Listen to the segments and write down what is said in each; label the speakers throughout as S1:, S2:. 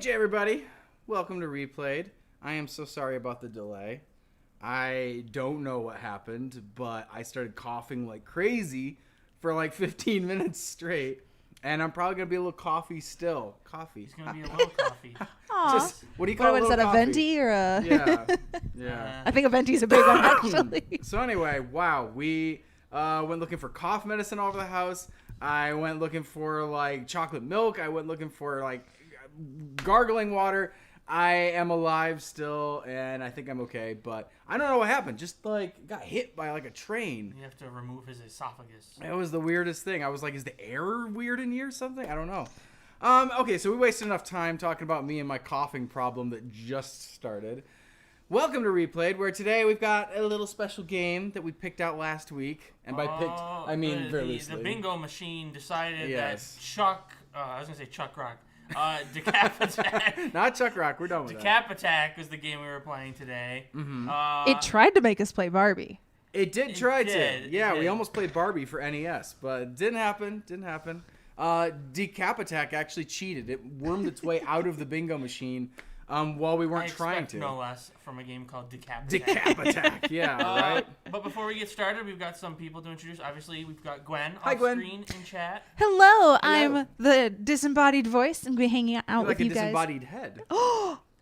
S1: Hey everybody, welcome to Replayed. I am so sorry about the delay. I don't know what happened, but I started coughing like crazy for like 15 minutes straight, and I'm probably gonna be a little coffee still. Coffee.
S2: It's gonna be a little coffee.
S3: Aww.
S1: What do you call it?
S3: What is that,
S1: coffee?
S3: a venti or a...
S1: Yeah.
S3: I think a venti's a big one, actually.
S1: So anyway, wow, we went looking for cough medicine all over the house. I went looking for like chocolate milk. I went looking for like gargling water. I am alive still, and I think I'm okay, but I don't know what happened. Just like got hit by like a train.
S2: You have to remove his esophagus.
S1: It was the weirdest thing. I was like, is the air weird in here or something? I don't know. Okay, so we wasted enough time talking about me and my coughing problem that just started. Welcome to Replayed, where today we've got a little special game that we picked out last week. And by picked, I mean very loosely.
S2: The bingo machine decided
S1: Yes.
S2: that Chuck, I was going to say Chuck Rock, Decap Attack.
S1: Not Chuck Rock, we're done with that.
S2: Decap Attack was the game we were playing today.
S1: Mm-hmm.
S3: It tried to make us play Barbie.
S1: It did try to.
S2: did,
S1: Yeah,
S2: it
S1: we
S2: did.
S1: almost played Barbie for NES, but it didn't happen. Decap Attack actually cheated. It wormed its way out of the bingo machine while we weren't trying to.
S2: No less from a game called Decap Attack.
S1: Decap Attack, yeah, right?
S2: But before we get started, we've got some people to introduce. Obviously, we've got Gwen
S1: Hi,
S2: on
S1: Gwen.
S2: screen in chat.
S3: Hello, I'm the disembodied voice, and we're hanging out
S1: You're
S3: with
S1: like a
S3: you guys.
S1: disembodied head.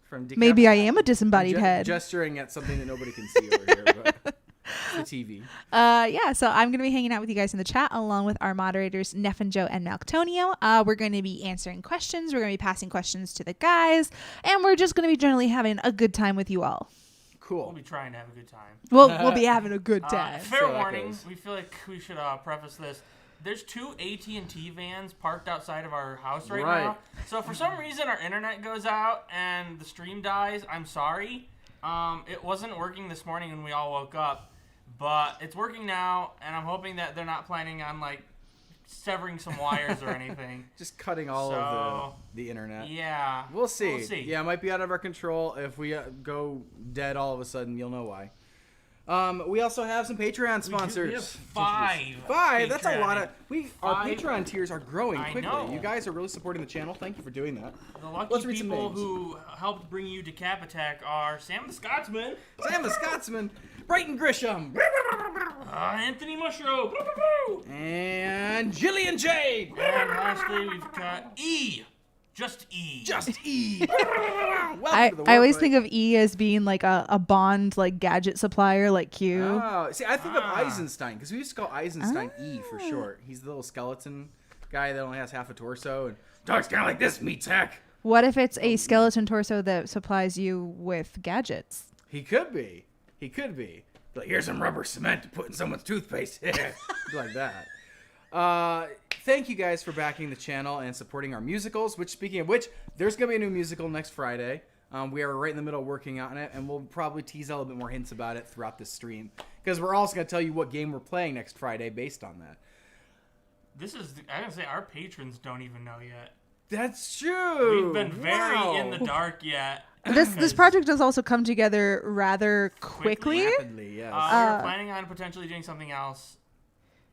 S1: From Decap
S3: Maybe I
S1: Attack.
S3: am a disembodied head.
S1: Gesturing at something that nobody can see over here, but it's the TV.
S3: Yeah, so I'm going to be hanging out with you guys in the chat along with our moderators, Neff and Joe and Malctonio. We're going to be answering questions. We're going to be passing questions to the guys. And we're just going to be generally having a good time with you all.
S1: Cool.
S2: We'll be trying to have a good time.
S3: We'll be having a good time.
S2: Fair
S1: So that
S2: warning,
S1: goes.
S2: we feel like we should preface this. There's two AT&T vans parked outside of our house right now. So if for some reason our internet goes out and the stream dies, I'm sorry. It wasn't working this morning when we all woke up, but it's working now, and I'm hoping that they're not planning on like severing some wires or anything.
S1: Just cutting all of the internet.
S2: Yeah.
S1: We'll see.
S2: We'll see.
S1: Yeah, it might be out of our control. If we go dead all of a sudden, you'll know why. We also have some Patreon sponsors.
S2: We have five.
S1: Five? That's a lot of... Our
S2: Five.
S1: Patreon tiers are growing
S2: I
S1: quickly.
S2: know.
S1: You guys are really supporting the channel. Thank you for doing that.
S2: The lucky
S1: Let's read some
S2: people
S1: names.
S2: who helped bring you Decap Attack are Sam the Scotsman,
S1: Sam the Scotsman, Brighton Grisham,
S2: Anthony Mushrow,
S1: and Jillian Jade.
S2: and lastly we've got E. Just E.
S1: Just E.
S3: I always think of E as being like a Bond like gadget supplier like Q.
S1: Oh, see, I think of Eisenstein, because we used to call Eisenstein E for short. He's the little skeleton guy that only has half a torso and talks kind of like this, meets heck.
S3: What if it's a skeleton torso that supplies you with gadgets?
S1: He could be. Like, here's some rubber cement to put in someone's toothpaste. Like that. Thank you guys for backing the channel and supporting our musicals, which, speaking of which, there's going to be a new musical next Friday. We are right in the middle of working on it, and we'll probably tease out a little bit more hints about it throughout this stream, because we're also going to tell you what game we're playing next Friday based on that.
S2: I gotta say, our patrons don't even know yet.
S1: That's true.
S2: We've been very in the dark yet.
S3: This project does also come together rather quickly.
S1: Rapidly, yes.
S2: We're planning on potentially doing something else,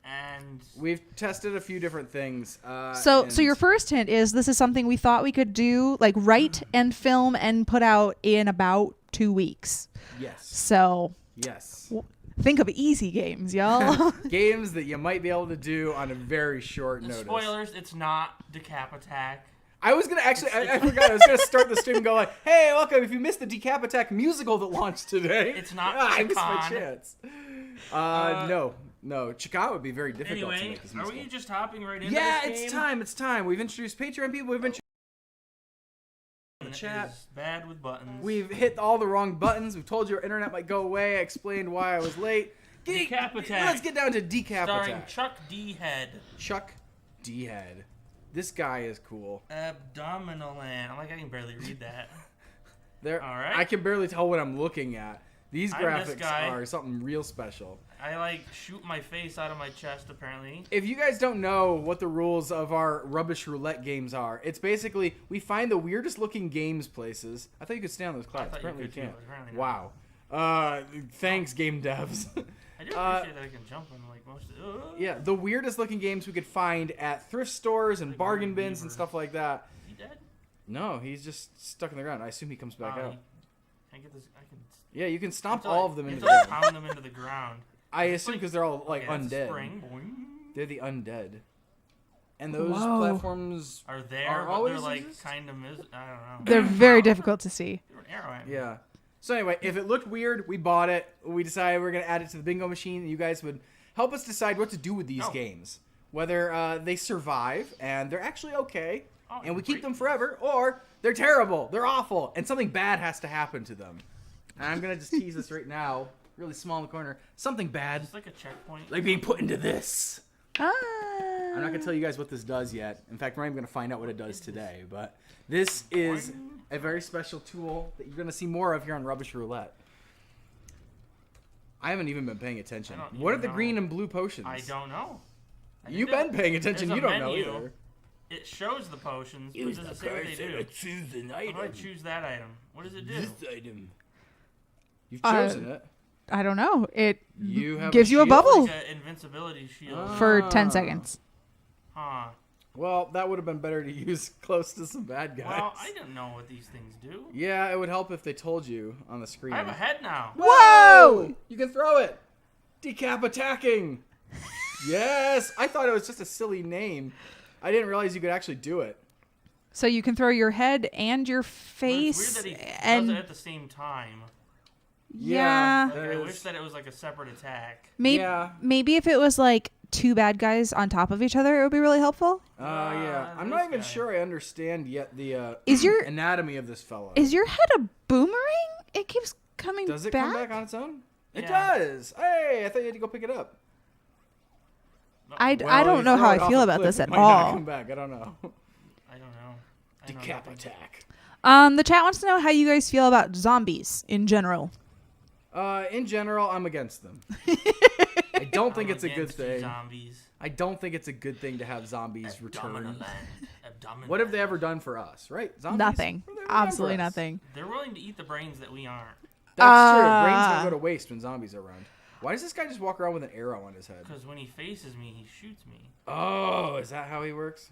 S2: and
S1: We've tested a few different things.
S3: So your first hint is this is something we thought we could do, like write and film and put out in about 2 weeks.
S1: Yes.
S3: So
S1: Yes.
S3: think of easy games, y'all.
S1: Games that you might be able to do on a very short notice.
S2: spoilers, it's not Decap Attack.
S1: I was going to actually, I forgot, I was going to start the stream and go like, hey, welcome, if you missed the Decap Attack musical that launched today.
S2: It's not
S1: I missed my
S2: Chacon.
S1: chance. No. Chacon would be very difficult to
S2: Anyway,
S1: make this
S2: are
S1: musical.
S2: we just hopping right into
S1: Yeah,
S2: this
S1: it's time. We've introduced Patreon people. We've introduced the chat.
S2: Is bad with buttons.
S1: We've hit all the wrong buttons. We've told you our internet might go away. I explained why I was late.
S2: Decap Attack.
S1: Let's get down to Decap
S2: starring
S1: Attack.
S2: Chuck D. Head.
S1: Chuck D. Head. This guy is cool.
S2: Abdominal land. I'm like, I can barely read that.
S1: There,
S2: All right.
S1: I can barely tell what I'm looking at. These
S2: I'm this
S1: graphics
S2: guy.
S1: are something real special.
S2: I like shoot my face out of my chest apparently.
S1: If you guys don't know what the rules of our Rubbish Roulette games are, it's basically we find the weirdest looking games places. I thought you could stay on those clouds.
S2: thought you
S1: Apparently
S2: could
S1: you can't.
S2: too, apparently not.
S1: Wow. Thanks, game devs.
S2: I do appreciate that I can jump in like most of
S1: Yeah, the weirdest looking games we could find at thrift stores and
S2: Like
S1: bargain
S2: Weird
S1: bins and
S2: Beaver.
S1: stuff like that.
S2: Is he dead?
S1: No, he's just stuck in the ground. I assume he comes back out.
S2: Can I get this? I can.
S1: Yeah, you can stomp all of them into the
S2: ground.
S1: ground.
S2: Pound them into the ground.
S1: I assume because they're all like
S2: Okay, that's a
S1: undead.
S2: spring. Boing.
S1: They're the undead. And those
S3: Whoa.
S1: platforms
S2: Are there,
S1: are
S2: but
S1: always
S2: they're like
S1: exist?
S2: kind of I don't know.
S3: They're very difficult to see.
S2: Threw an arrow at me.
S1: Yeah. So anyway, if it looked weird, we bought it. We decided we're gonna add it to the bingo machine. You guys would help us decide what to do with these games, whether they survive and they're actually okay, and we keep them forever, or they're terrible, they're awful, and something bad has to happen to them. And I'm gonna just tease this right now, really small in the corner. Something bad,
S2: It's like a checkpoint.
S1: like being put into this.
S3: Ah.
S1: I'm not gonna tell you guys what this does yet. In fact, we're not even gonna find out what it does today. But this is a very special tool that you're gonna see more of here on Rubbish Roulette. I haven't even been paying attention. What are the green and blue potions?
S2: I don't know.
S1: You've been paying attention.
S2: There's
S1: You
S2: a
S1: don't know
S2: menu.
S1: either.
S2: It shows the potions, but does it say what they do?
S1: Choose an
S2: How do I choose that item? What does it do?
S1: This item. You've chosen it.
S3: I don't know. It
S1: You have
S3: gives you a
S1: shield.
S3: bubble
S2: Like an invincibility shield.
S3: for 10 seconds.
S2: Huh.
S1: Well, that would have been better to use close to some bad guys.
S2: Well, I didn't know what these things do.
S1: Yeah, it would help if they told you on the screen.
S2: I have a head now.
S3: Whoa!
S1: You can throw it. Decap Attacking. Yes. I thought it was just a silly name. I didn't realize you could actually do it.
S3: So you can throw your head and your
S2: Well,
S3: face.
S2: it's weird that he
S3: and
S2: does it at the same time.
S3: yeah.
S2: Like,
S1: That
S2: I
S1: is-
S2: wish that it was like a separate attack.
S3: Maybe,
S1: Yeah.
S3: maybe if it was like two bad guys on top of each other, it would be really helpful.
S1: Yeah. I'm not
S2: this
S1: even
S2: guy.
S1: sure I understand yet the
S3: Is your
S1: anatomy of this fellow.
S3: is your head a boomerang? It keeps coming
S1: Does it
S3: back.
S1: come back on its own? It
S2: Yeah.
S1: does. Hey, I thought you had to go pick it up.
S3: I
S1: Well,
S3: don't
S1: you
S3: know
S1: throw
S3: how
S1: it
S3: I
S1: off
S3: feel
S1: a
S3: about
S1: cliff,
S3: this
S1: it
S3: at
S1: might not
S3: all.
S1: come back. I don't know.
S2: I don't know. I know
S1: Decap
S2: nothing.
S1: Attack.
S3: The chat wants to know how you guys feel about zombies in general.
S1: In general, I'm against them. I don't think
S2: I'm
S1: it's a good
S2: against you
S1: thing.
S2: Zombies.
S1: I don't think it's a good thing to have zombies return.
S2: Abdominal.
S1: What have they ever done for us, right? Zombies?
S3: Nothing.
S1: What have they ever done for
S3: Absolutely
S1: us?
S3: nothing.
S2: They're willing to eat the brains that we aren't.
S1: That's true. Brains don't go to waste when zombies are around. Why does this guy just walk around with an arrow on his head?
S2: Because when he faces me, he shoots me.
S1: Oh, is that how he works?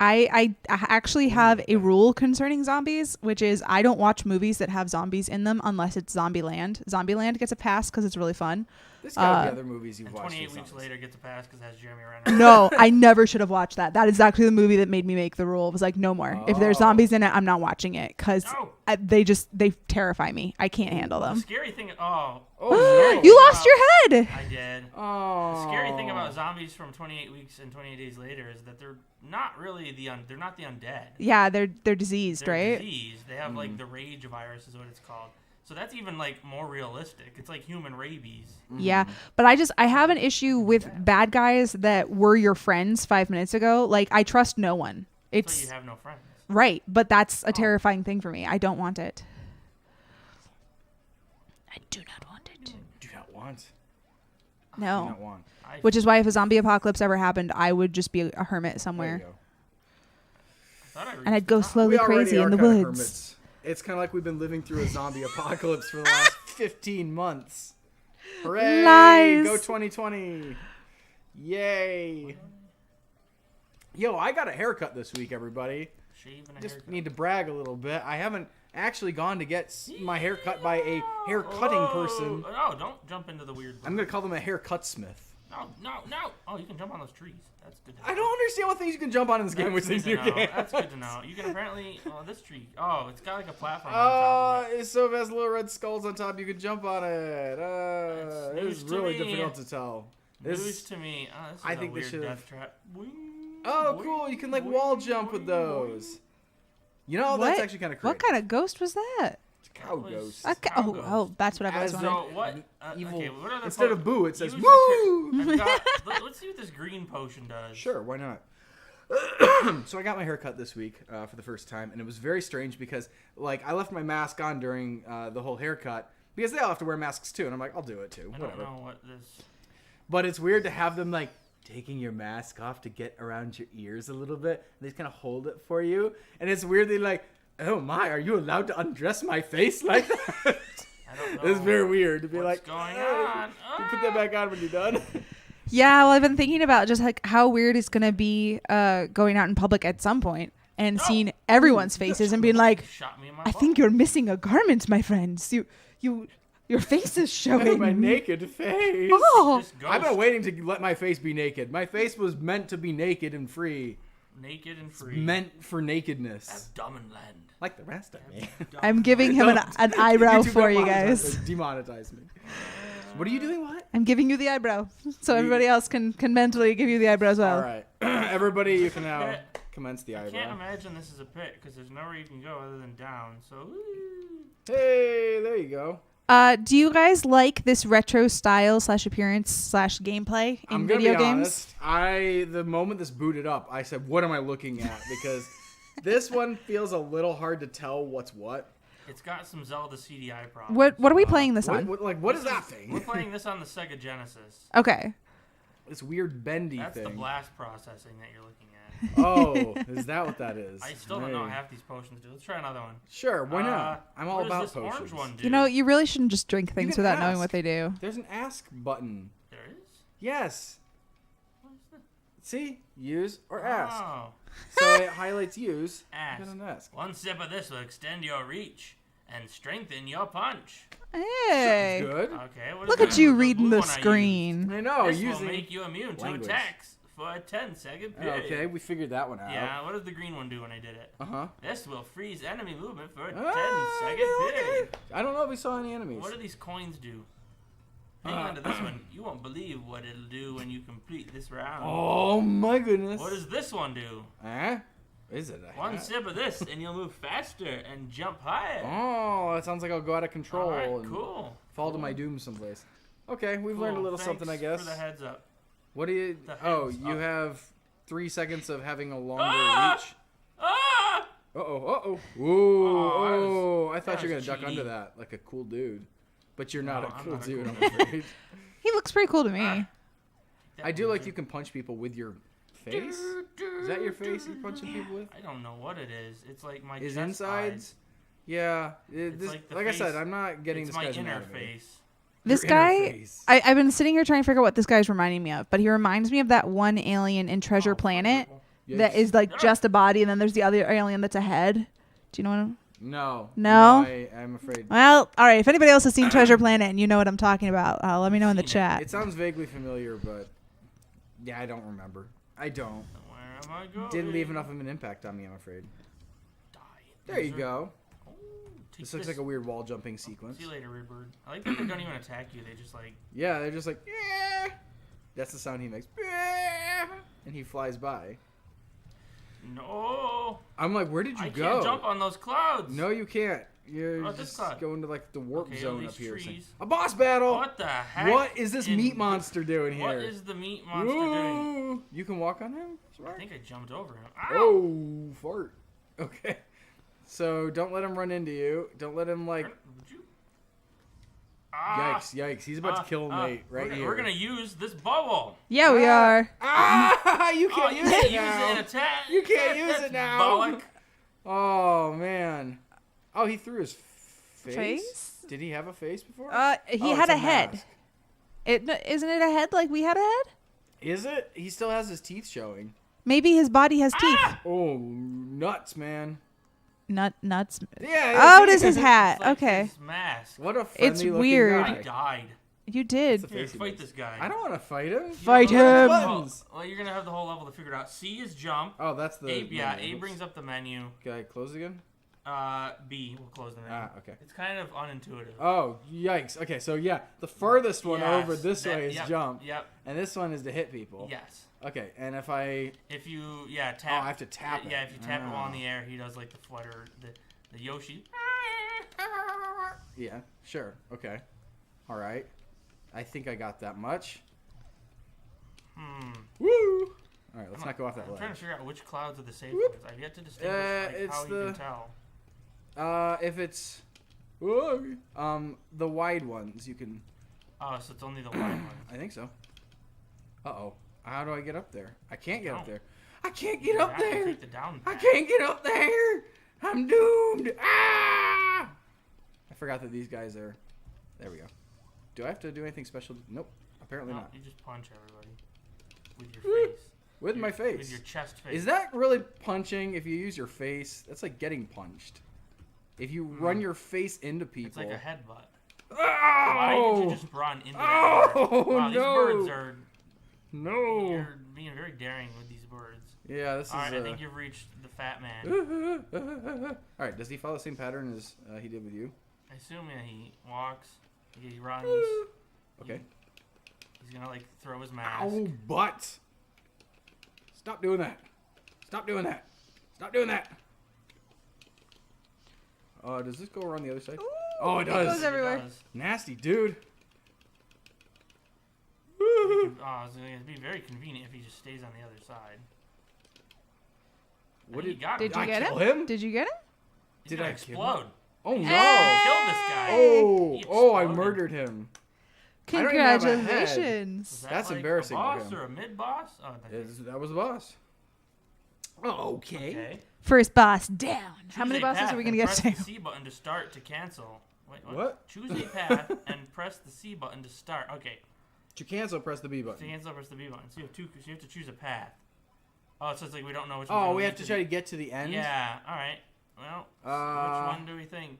S3: I actually have a rule concerning zombies, which is I don't watch movies that have zombies in them unless it's Zombieland. Zombieland gets a pass because it's really fun.
S1: There's gotta be other movies you've
S2: And
S1: watched.
S2: 28
S1: with
S2: weeks
S1: zombies.
S2: later, gets a pass because it has Jeremy Renner.
S3: No, I never should have watched that. That is actually the movie that made me make the rule. It was like, no more. If there's
S1: Oh.
S3: zombies in it, I'm not watching it because
S2: No.
S3: they terrify me. I can't handle
S2: The
S3: them.
S2: scary thing. Oh.
S1: Oh, no.
S3: You lost your head.
S2: I did.
S1: Oh.
S2: The scary thing about zombies from 28 weeks and 28 days later is that they're not really they're not the undead.
S3: Yeah, they're diseased,
S2: They're
S3: right?
S2: diseased. They have like the rage virus is what it's called. So that's even like more realistic. It's like human rabies.
S3: Yeah, but I have an issue with bad guys that were your friends 5 minutes ago. Like I trust no one.
S2: So
S3: It's
S2: you have no friends.
S3: right, but that's a terrifying thing for me. I don't want it. I do not want it.
S1: Do not want. Do
S3: No.
S1: not want.
S3: Which is why if a zombie apocalypse ever happened, I would just be a hermit
S1: There
S3: somewhere.
S1: you go.
S3: And I'd go slowly
S1: We already
S3: crazy
S1: are
S3: in the
S1: kinda
S3: woods.
S1: hermits. It's kind of like we've been living through a zombie apocalypse for the last 15 months. Hooray!
S3: Lies.
S1: Go 2020! Yay! Yo, I got a haircut this week, everybody.
S2: Shave and a
S1: Just
S2: haircut.
S1: need to brag a little bit. I haven't actually gone to get my hair cut by a hair cutting person.
S2: Oh, don't jump into the weird.
S1: I'm gonna call them a haircut smith.
S2: No. Oh, you can jump on those trees. That's good to know.
S1: I don't understand what things you can jump on in this game, which
S2: That's
S1: things
S2: good
S1: you
S2: to know.
S1: can't.
S2: That's good to know. You can apparently. Oh, this tree. Oh, it's got like a platform on top of it.
S1: So if it has little red skulls on top, you can jump on it.
S2: That's
S1: It's
S2: news to
S1: really
S2: me.
S1: difficult to tell.
S2: News
S1: This,
S2: to me. Oh, this is
S1: I
S2: a
S1: think they
S2: weird
S1: should've-
S2: death trap.
S1: oh, cool! You can like wall jump with those. You know, that's actually kind of crazy.
S3: What kind of ghost was that?
S1: Cow
S2: was-
S1: ghost?
S3: A
S2: Cow
S3: oh,
S2: ghost.
S3: oh, that's what I was
S1: As
S3: wondering.
S2: So what?
S1: Evil.
S2: Okay, what other
S1: Instead of boo, it says
S2: use
S1: woo.
S2: Let's see what this green potion does.
S1: Sure, why not? So I got my hair cut this week for the first time, and it was very strange because, like, I left my mask on during the whole haircut because they all have to wear masks too, and I'm like, I'll do it too,
S2: I
S1: whatever.
S2: don't know what this.
S1: But it's weird to have them like taking your mask off to get around your ears a little bit. They just kind of hold it for you, and it's weirdly like, oh my, are you allowed to undress my face like that?
S2: I don't know.
S1: It's very weird to be
S2: What's
S1: like,
S2: going
S1: "Hey,
S2: on?
S1: you put that back on when you're done.
S3: Yeah, well, I've been thinking about just like how weird it's gonna be going out in public at some point, and seeing everyone's faces and being like,
S2: Shot me in my
S3: I
S2: butt.
S3: think you're missing a garment, my friends. Your face is showing.
S1: My naked face.
S3: Oh,
S2: Just
S1: I've been
S2: ghost.
S1: waiting to let my face be naked. My face was meant to be naked and free.
S2: Naked and free.
S1: Meant for nakedness.
S2: That's dumb and land.
S1: Like the rest of me.
S3: I'm giving him an eyebrow
S1: YouTube
S3: for
S1: don't
S3: you guys.
S1: Demonetize me. What are you doing? What?
S3: I'm giving you the eyebrow, so everybody else can mentally give you the eyebrow as well.
S1: All right. Everybody, you can now commence the
S2: I can't
S1: eyebrow.
S2: imagine this is a pit because there's nowhere you can go other than down. So,
S1: Hey, there you go.
S3: Do you guys like this retro style / appearance / gameplay in
S1: I'm gonna
S3: video
S1: be
S3: games?
S1: honest. The moment this booted up, I said, "What am I looking at?" Because this one feels a little hard to tell what's what.
S2: it's got some Zelda CDI problems.
S3: What are we playing this on?
S1: What is that
S2: We're
S1: thing?
S2: playing this on the Sega Genesis.
S3: Okay.
S1: This weird bendy
S2: That's the
S1: thing.
S2: blast processing that you're looking at.
S1: Oh, is that what that is?
S2: I still don't know
S1: Hey.
S2: what half these potions do. Let's try another one.
S1: Sure, why not? I'm all
S2: what
S1: about
S2: does this
S1: potions.
S2: orange one do?
S3: You know, you really shouldn't just drink things
S1: can
S3: without knowing
S1: ask.
S3: what they do.
S1: There's an ask button.
S2: There is?
S1: Yes.
S2: What is that?
S1: See, use or ask.
S2: Oh.
S1: So it highlights use.
S2: Ask.
S1: You gotta ask.
S2: One sip of this will extend your reach and strengthen your punch.
S3: Hey.
S1: Good.
S2: Okay. What is
S3: Look
S2: that?
S3: at you
S2: The
S3: reading
S2: blue
S3: the
S2: one I used.
S3: screen.
S1: I know.
S2: This will
S1: using.
S2: make you immune to
S1: language.
S2: attacks for a 10-second period.
S1: Okay, we figured that one out.
S2: Yeah, what did the green one do when I did it?
S1: Uh huh.
S2: This will freeze enemy movement for a
S1: Ah,
S2: 10-second
S1: okay.
S2: period.
S1: I don't know if we saw any enemies.
S2: What do these coins do? Hang on to this one. You won't believe what it'll do when you complete this round.
S1: Oh my goodness.
S2: What does this one do?
S1: Huh? Is it a
S2: One
S1: hat?
S2: sip of this and you'll move faster and jump higher.
S1: Oh, that sounds like I'll go out of control
S2: All right,
S1: and
S2: cool.
S1: fall to my doom someplace. Okay, we've learned a
S2: Cool.
S1: little
S2: Thanks
S1: something, I guess.
S2: for the heads up.
S1: What do you?
S2: The
S1: Oh,
S2: heads
S1: you
S2: up.
S1: have 3 seconds of having a longer
S2: Ah!
S1: reach.
S2: Ah!
S1: Uh-oh. Ooh,
S2: Oh, that
S1: oh,
S2: was-
S1: I thought
S2: that
S1: you were
S2: was
S1: gonna duck
S2: cheaty.
S1: under that like a cool dude. But you're not
S2: No,
S1: a
S2: I'm
S1: cool
S2: not a
S1: dude,
S2: cool
S1: I'm afraid.
S3: He looks pretty cool to me.
S1: I do like you can punch people with your face. Is that your face you're punching people with?
S2: I don't know what it is. It's like my
S1: His
S2: chest
S1: insides?
S2: sides.
S1: Yeah.
S2: It's
S1: This,
S2: like the
S1: like I said,
S2: face-
S1: I'm not getting
S2: It's
S1: this
S2: my
S1: guy's
S2: inner
S1: anatomy.
S2: face.
S3: This
S1: Your inner
S3: guy,
S1: face.
S3: I've been sitting here trying to figure out what this guy's reminding me of, but he reminds me of that one alien in Treasure
S2: Oh,
S3: Planet
S2: purple.
S3: that
S1: Yikes.
S3: is like just a body, and then there's the other alien that's a head. Do you know what I'm...
S1: No.
S3: No?
S1: I'm afraid.
S3: Well, all right. If anybody else has seen Treasure Planet and you know what I'm talking about, let me know in the
S2: Seen it.
S3: chat.
S1: It sounds vaguely familiar, but yeah, I don't remember. I don't.
S2: Where am I going?
S1: Didn't leave enough of an impact on me, I'm afraid.
S2: Die.
S1: There you
S2: loser.
S1: go.
S2: Oh, take
S1: This looks like a weird wall jumping sequence.
S2: See you later, Rebird. I like that they don't even attack you. They just like.
S1: Yeah, they're just like, yeah. That's the sound he makes. Yeah. And he flies by.
S2: No.
S1: I'm like, where did you
S2: I
S1: go?
S2: can't jump on those clouds.
S1: No, you can't. You're
S2: What about this
S1: just
S2: cloud?
S1: going to like the warp
S2: Okay,
S1: zone
S2: these
S1: up here.
S2: trees.
S1: A boss battle.
S2: What the heck?
S1: What is this
S2: in-
S1: meat monster doing here?
S2: What is the meat monster doing?
S1: Woo. You can walk on him?
S2: I
S1: Smart.
S2: think I jumped over him. Ow!
S1: Oh, fart. Okay. So don't let him run into you. Don't let him like.
S2: Would you? Ah,
S1: Yikes! He's about to kill Nate right here.
S2: We're gonna use this bubble.
S3: Yeah, we are.
S1: Ah! You
S2: Oh,
S1: can't
S2: you
S1: use
S2: can't
S1: it
S2: use
S1: now.
S2: it in attack.
S1: You can't use
S2: That's
S1: it now.
S2: bollock.
S1: Oh man. Oh, he threw his face.
S3: Face?
S1: Did he have a face before?
S3: He
S1: Oh,
S3: had
S1: it's
S3: a head.
S1: mask.
S3: Isn't it a head like we had a head?
S1: Is it? He still has his teeth showing.
S3: Maybe his body has teeth.
S1: Oh, nuts, man.
S3: Nuts.
S1: Yeah.
S3: Oh, it is his hat.
S2: It's like
S3: Okay.
S2: his mask.
S1: What a friendly
S3: It's
S1: looking
S3: weird.
S2: I
S1: guy.
S2: died.
S3: You did.
S1: That's the
S2: Here,
S1: face he
S2: fight
S1: makes.
S2: this guy.
S1: I don't want to fight him.
S3: Fight
S2: You know,
S3: him.
S1: Buttons.
S2: Well, you're gonna have the whole level to figure it out. C is jump.
S1: Oh, that's the.
S2: A, yeah,
S1: menu.
S2: A brings up the menu.
S1: Okay, close again.
S2: B will close the menu.
S1: Ah, okay.
S2: It's kind of unintuitive.
S1: Oh, yikes. Okay, so yeah, the furthest one
S2: Yes,
S1: over this
S2: that-
S1: way is
S2: yep,
S1: jump,
S2: Yep.
S1: and this one is to hit people.
S2: Yes.
S1: Okay, and if I.
S2: If you tap.
S1: Oh, I have to tap
S2: Yeah,
S1: it.
S2: if you tap it while in
S1: Oh.
S2: the air, he does like the flutter, the Yoshi.
S1: Yeah, sure. Okay. All right. I think I got that much. Woo! All right, let's not go off that
S2: I'm trying to
S1: ledge.
S2: figure out which clouds are the safe
S1: Whoop.
S2: ones. I've yet to distinguish like,
S1: it's
S2: how you
S1: the-
S2: can tell.
S1: If it's. Whoa, the wide ones, you can.
S2: Oh, so it's only the wide ones.
S1: I think so. Uh-oh. How do I get up there? I can't get up
S2: No.
S1: there. I can't get
S2: You
S1: up
S2: have to
S1: there.
S2: take the down
S1: I
S2: path.
S1: can't get up there. I'm doomed. Ah! I forgot that these guys are. There we go. Do I have to do anything special? Nope. Apparently
S2: No,
S1: not.
S2: you just punch everybody with your
S1: Whoop.
S2: face.
S1: With my face.
S2: With your chest face.
S1: Is that really punching if you use your face? That's like getting punched. If you run your face into people.
S2: It's like a headbutt.
S1: Oh!
S2: Why did you just run into that bird?
S1: Oh,
S2: Wow, these
S1: no.
S2: birds are...
S1: No.
S2: You're being very daring with these birds.
S1: Yeah, this is...
S2: Alright, I think you've reached the fat man.
S1: Alright, does he follow the same pattern as he did with you?
S2: I assume he walks, he runs.
S1: Okay.
S2: He's gonna like throw his mask.
S1: Ow, butt! Stop doing that. Stop doing that. Stop doing that. Does this go around the other side?
S3: Ooh,
S1: Oh, it does.
S3: It goes everywhere.
S2: It does.
S1: Nasty, dude.
S2: Oh, it'd be very convenient if he just stays on the other side.
S1: What
S2: Did you get
S3: Did you
S1: I
S3: get
S1: kill
S3: him?
S1: him?
S3: Did you get him?
S2: He's
S1: Did
S2: gonna
S1: I kill
S2: explode?
S1: Oh, no.
S3: Hey!
S2: Kill this guy.
S1: Oh,
S2: He
S1: oh, I
S2: exploded.
S1: murdered him. I don't even have a head.
S3: Congratulations.
S2: Was that
S1: That's
S2: like
S1: embarrassing
S2: A
S1: for
S2: boss
S1: him.
S2: or a mid boss? Oh,
S1: That was the boss. Oh, okay.
S2: okay.
S3: First boss down. How
S2: Choose
S3: many
S2: a
S3: bosses
S2: path
S3: are we going
S2: and
S3: to get
S2: press
S3: to?
S2: the C button to start to cancel. Wait,
S1: What?
S2: Choose a path and press the C button to start. Okay.
S1: To cancel, press the B
S2: To
S1: button.
S2: cancel, press the B button. So you have to choose a path. Oh, so it's like we don't know which.
S1: Oh,
S2: one
S1: we have to try to get to the end?
S2: Yeah. All right. Well, which one do we think?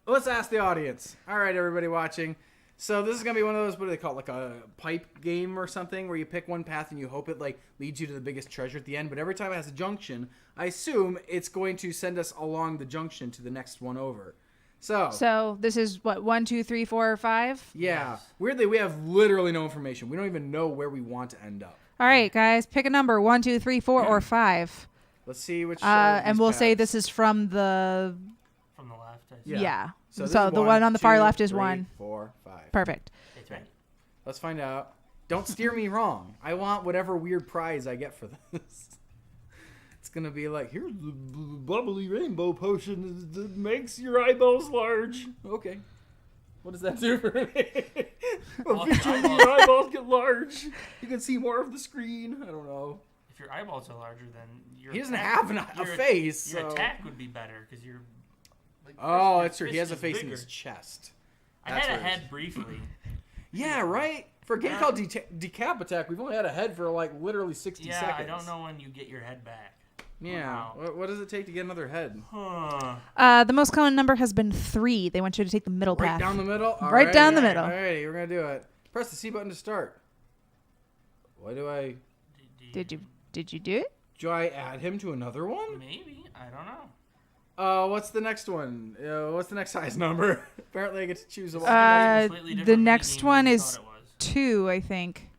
S1: Let's ask the audience. All right, everybody watching. So this is going to be one of those, what do they call it, like a pipe game or something, where you pick one path and you hope it like leads you to the biggest treasure at the end. But every time it has a junction, I assume it's going to send us along the junction to the next one over. So
S3: this is what, 1, 2, 3, 4, 5?
S1: yeah.
S2: Yes.
S1: Weirdly, we have literally no information. We don't even know where we want to end up.
S3: All right, guys, pick a number, 1, 2, 3, 4, or 5.
S1: Let's see which.
S3: And
S1: these
S3: we'll say
S1: paths.
S3: this is from the,
S2: From the left. I see.
S1: Yeah.
S3: yeah.
S1: So,
S3: So,
S1: this is
S3: the one on the far
S1: 2,
S3: left is
S1: 3,
S3: 1.
S1: 4, 5.
S3: Perfect.
S2: It's right.
S1: Let's find out. Don't steer me wrong. I want whatever weird prize I get for this. It's gonna be like, here's the bubbly rainbow potion that makes your eyeballs large. Okay. What does that do for me?
S2: Well,
S1: Eventually your eyeballs get large. You can see more of the screen. I don't know.
S2: If your eyeballs are larger, then your
S1: He doesn't
S2: attack-
S1: have a
S2: your-
S1: face.
S2: Your
S1: so-
S2: attack would be better because you're. Like,
S1: Oh,
S2: your
S1: that's true. He
S2: fist
S1: has a
S2: is
S1: face in
S2: bigger.
S1: his chest.
S2: I
S1: That's
S2: had a
S1: where it is.
S2: head briefly.
S1: Yeah, right? For a game called Decap Attack, we've only had a head for like literally 60
S2: Yeah,
S1: seconds.
S2: I don't know when you get your head back.
S1: Yeah.
S2: Wow.
S1: What does it take to get another head?
S2: Huh.
S3: The most common number has been 3. They want you to take the middle
S1: Right
S3: path.
S1: down the middle?
S3: Right down the middle.
S1: Alrighty, we're going to do it. Press the C button to start. Why do I...
S3: Did you do it?
S1: Do I add him to another one?
S2: Maybe. I don't know.
S1: What's the next one? What's the next highest number? Apparently I get to choose a one.
S2: Completely
S3: The
S2: different
S3: next
S2: meaning
S3: one
S2: than you
S3: is
S2: thought it was.
S3: 2, I think.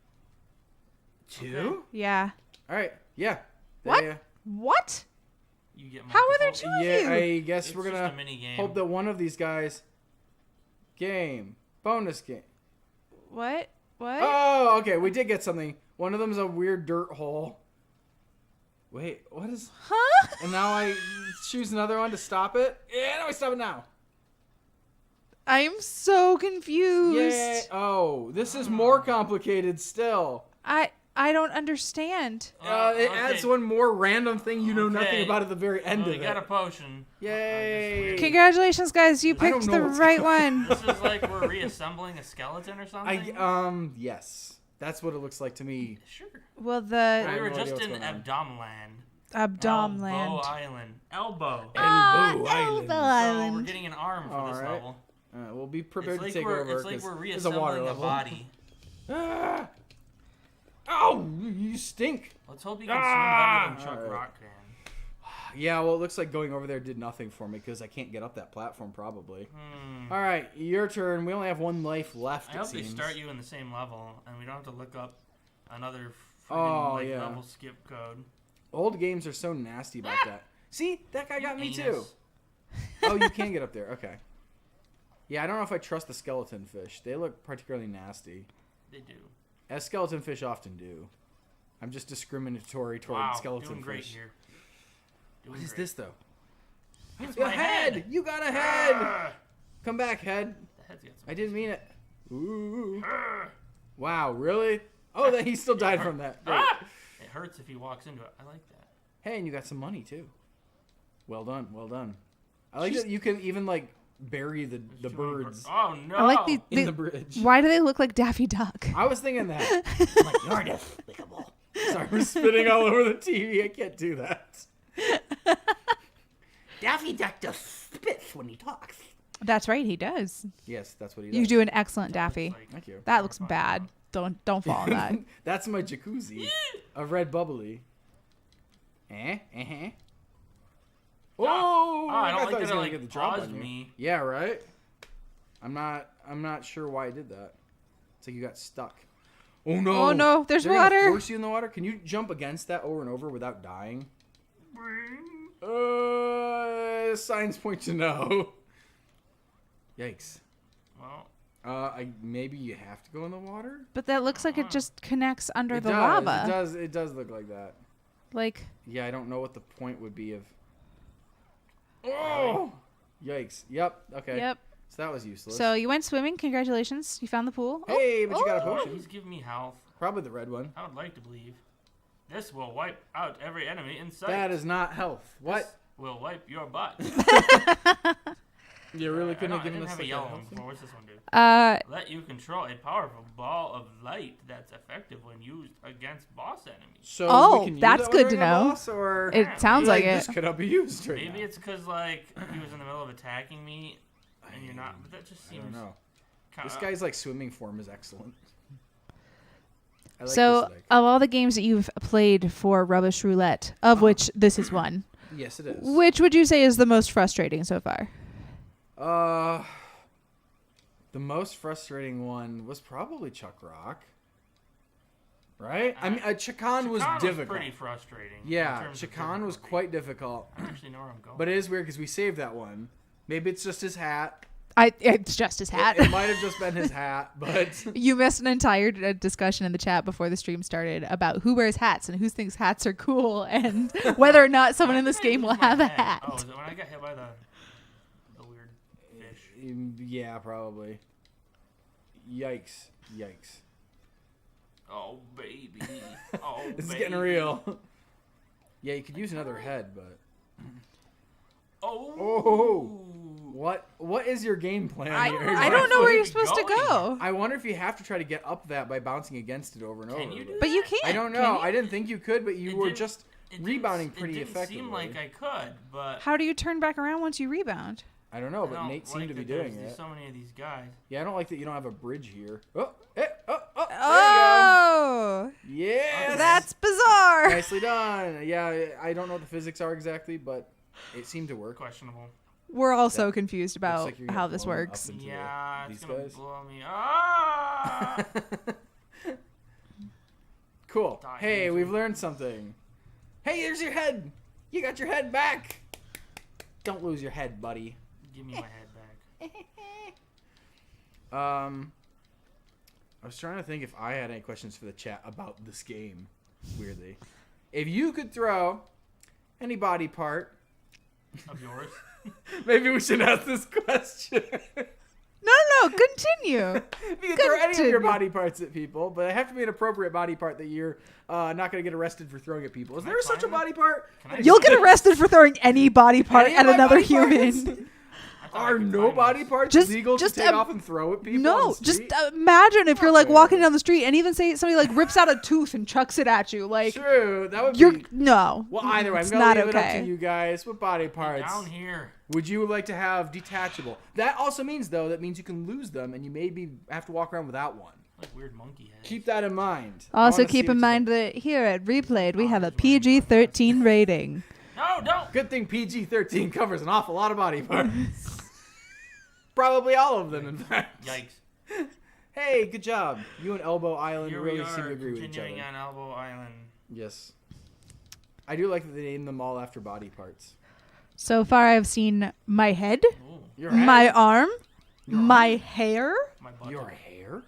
S1: 2?
S3: Yeah.
S1: Alright, yeah.
S3: What?
S1: Yeah.
S3: What?
S2: You get
S3: How are there
S2: multiple-
S3: 2 of
S1: Yeah,
S3: you?
S1: I guess
S2: It's
S1: we're
S2: just
S1: going
S2: a
S1: to
S2: mini game.
S1: hope that one of these guys... Game. Bonus game.
S3: What? What?
S1: Oh, okay. We did get something. One of them's a weird dirt hole. Wait, what is...
S3: Huh?
S1: And now I choose another one to stop it? Yeah, no, I stop it now.
S3: I'm so confused.
S1: Yay. Oh, this is more complicated still.
S3: I don't understand.
S1: It
S2: Okay.
S1: adds one more random thing you know nothing
S2: Okay.
S1: about at the very end
S2: Well,
S1: of
S2: you got a
S1: it.
S2: potion.
S1: Yay.
S3: Congratulations, guys. You
S1: I don't
S3: picked
S1: know
S3: the
S1: what's
S3: right
S1: going
S3: one.
S2: This is like we're reassembling a skeleton or something.
S1: Yes. That's what it looks like to me.
S2: Sure.
S3: Well,
S2: We
S3: the
S1: have
S2: were
S1: no
S2: just
S1: idea
S2: in
S1: what's going on.
S2: Abdomland.
S3: Abdom
S2: Elbow
S3: land.
S2: Island. Elbow.
S1: Elbow Island.
S2: So we're getting an arm for this
S1: Alright.
S2: level.
S1: We'll be prepared
S2: It's like
S1: to take
S2: we're
S1: over.
S2: it's like
S1: 'cause
S2: we're
S1: it's a water
S2: reassembling a
S1: level.
S2: body.
S1: Ah. Oh, you stink.
S2: Let's hope you can swim better than Chuck
S1: Alright.
S2: Rock can.
S1: Yeah, well, it looks like going over there did nothing for me because I can't get up that platform probably.
S2: Hmm.
S1: All right, your turn. We only have one life left,
S2: I
S1: it
S2: hope they
S1: seems.
S2: start you in the same level, and we don't have to look up another
S1: Oh,
S2: friggin'
S1: yeah.
S2: level skip code.
S1: Old games are so nasty about that. See? That guy got me too.
S2: Anus.
S1: Oh, you can get up there. Okay. Yeah, I don't know if I trust the skeleton fish. They look particularly nasty.
S2: They do.
S1: As skeleton fish often do. I'm just discriminatory toward
S2: Wow,
S1: skeleton
S2: doing great
S1: fish.
S2: here. Doing
S1: What is
S2: great.
S1: this, though?
S2: It's
S1: A
S2: my
S1: head!
S2: head!
S1: You got a head!
S2: Ah!
S1: Come back, head.
S2: The head's got some
S1: I didn't mean it. Ooh.
S2: Ah!
S1: Wow, really? Oh, that he still died from that. Great.
S2: Ah! It hurts if he walks into it. I like that.
S1: Hey, and you got some money too. Well done, well done. I like that you can even like bury the
S2: Too many
S1: birds
S2: Oh no!
S3: I like
S1: in the bridge.
S3: Why do they look like Daffy Duck?
S1: I was thinking that.
S4: I'm like, you're despicable.
S1: Sorry, I'm spitting all over the TV. I can't do that. Daffy Duck just spits when he talks.
S3: That's right, he does.
S1: Yes, that's what he does.
S3: You do an excellent Daffy.
S1: Thank you.
S3: That looks bad. Don't follow that.
S1: That's my jacuzzi. A red bubbly. Oh,
S2: I don't
S1: thought
S2: like
S1: he was
S2: that
S1: gonna
S2: it
S1: get the
S2: like
S1: drop
S2: paused
S1: on you.
S2: me.
S1: Yeah, right. I'm not sure why I did that. It's like you got stuck. Oh no!
S3: Oh no! There's
S1: They're gonna
S3: water.
S1: force you in the water. Can you jump against that over and over without dying? Signs point to no. Yikes.
S2: Well,
S1: maybe you have to go in the water.
S3: But that looks like it just connects under
S1: It
S3: the
S1: does.
S3: lava.
S1: It does look like that.
S3: Like.
S1: Yeah, I don't know what the point would be of. Oh! Yikes. Yep. Okay.
S3: Yep.
S1: So that was useless.
S3: So you went swimming. Congratulations. You found the pool.
S1: Hey, but you got a
S2: oh,
S1: potion.
S2: he's giving me health.
S1: Probably the red one.
S2: I would like to believe. This will wipe out every enemy in sight.
S1: That is not health. What?
S2: This will wipe your butt.
S1: You really couldn't have
S2: I
S1: given
S2: didn't
S1: us
S2: have a
S1: like
S2: yellow
S1: health
S2: one
S1: thing?
S2: before. What's this one do? Let you control a powerful ball of light that's effective when used against boss enemies.
S1: So
S3: Oh,
S1: we can use
S3: that's
S1: that
S3: good
S1: during
S3: to
S1: a
S3: know.
S1: boss, or
S3: It sounds like
S1: this
S3: it.
S1: could not be used right
S2: Maybe
S1: now.
S2: it's because like he was in the middle of attacking me, and you're not. But that just
S1: I don't
S2: seems.
S1: know.
S2: Kinda,
S1: This guy's like swimming form is excellent. I like
S3: So
S1: this leg.
S3: of all the games that you've played for Rubbish Roulette, of which this is one,
S1: Yes, it is.
S3: which would you say is the most frustrating so far?
S1: The most frustrating one was probably Chuck Rock. Right? I mean, Chakan was difficult.
S2: pretty frustrating.
S1: Yeah, Chakan was quite difficult.
S2: I don't actually know where I'm going.
S1: But it is weird because we saved that one. Maybe it's just his hat.
S3: It's just his hat.
S1: It might have just been his hat, but
S3: You missed an entire discussion in the chat before the stream started about who wears hats and who thinks hats are cool and whether or not someone in this game will have a hat.
S2: Oh, is it when I got hit by the weird fish?
S1: yeah, probably. Yikes. Yikes.
S2: Oh, baby. Oh,
S1: This is
S2: baby.
S1: getting real. Yeah, you could use another head, but...
S2: Oh.
S1: Oh. What is your game plan here?
S3: I don't know where you're
S2: Where's he
S3: supposed to
S2: going?
S3: go.
S1: I wonder if you have to try to get up that by bouncing against it over and over.
S2: Can you do
S3: But you can't.
S1: I don't
S3: can
S1: know.
S3: you?
S1: I didn't think you could, but you
S2: It
S1: were
S2: didn't-
S1: just
S2: It didn't-
S1: rebounding pretty
S2: It didn't
S1: effectively.
S2: seem like I could, but...
S3: How do you turn back around once you rebound?
S1: I don't know,
S2: I
S1: but
S2: don't
S1: Nate seemed
S2: like
S1: to be
S2: that there's
S1: doing it.
S2: so many of these guys.
S1: Yeah, I don't like that you don't have a bridge here. Oh, there
S3: Oh,
S1: you go. Yeah,
S3: that's bizarre.
S1: nicely done. Yeah, I don't know what the physics are exactly, but it seemed to work.
S2: Questionable.
S3: We're all so confused
S1: Looks
S3: about
S1: like you're gonna
S3: how this
S1: blow 'em
S3: works.
S1: up into
S2: Yeah,
S1: these
S2: it's gonna
S1: guys.
S2: blow me. Ah!
S1: Cool.
S2: Die
S1: Hey,
S2: easily.
S1: we've learned something. Hey, there's your head. You got your head back. Don't lose your head, buddy.
S2: Give me my head back.
S1: I was trying to think if I had any questions for the chat about this game. Weirdly, if you could throw any body part,
S2: Of yours.
S1: maybe we should ask this question.
S3: No, continue.
S1: You can throw any of your
S3: Continue.
S1: body parts at people, but it have to be an appropriate body part that you're not going to get arrested for throwing at people. Is
S2: Can I
S1: there such a
S2: climb it?
S1: body part?
S2: Can I-
S3: You'll get arrested for throwing any body part
S1: Any
S3: at
S1: of my
S3: another
S1: body parts?
S3: human.
S2: I thought I
S1: Are
S2: could
S1: no
S2: climb
S1: body
S2: this.
S1: parts
S3: Just-
S1: legal
S3: just,
S1: to take off and throw at people? on
S3: No,
S1: the
S3: just
S1: street?
S3: imagine if you're like
S1: fair.
S3: walking down the street and even say somebody like rips out a tooth and chucks it at you. Like
S1: True, that would
S3: you're
S1: be.
S3: no.
S1: Well, either way, I'm
S3: it's
S1: gonna
S3: not
S1: leave it up
S3: okay.
S1: to you guys. What body parts
S2: Down here.
S1: would you like to have detachable? That also means, though, that means you can lose them, and you maybe have to walk around without one.
S2: Like weird monkey head.
S1: Keep that in mind. I
S3: Also
S1: wanna see
S3: keep
S1: what
S3: in
S1: you
S3: mind
S1: think.
S3: that here at Replayed we
S2: Oh,
S3: have a
S2: he's wearing
S3: PG-13 rating.
S2: No, don't.
S1: Good thing PG-13 covers an awful lot of body parts. Probably all of them, in fact.
S2: Yikes.
S1: Hey, good job. You and Elbow Island
S2: Here
S1: really
S2: we
S1: seem to
S2: are,
S1: agree with each other.
S2: continuing on Elbow Island.
S1: Yes. I do like that they named them all after body parts.
S3: So far I've seen my head,
S2: Ooh,
S1: Your
S3: my
S1: head,
S3: arm, my hair.
S2: my butt.
S1: your hair,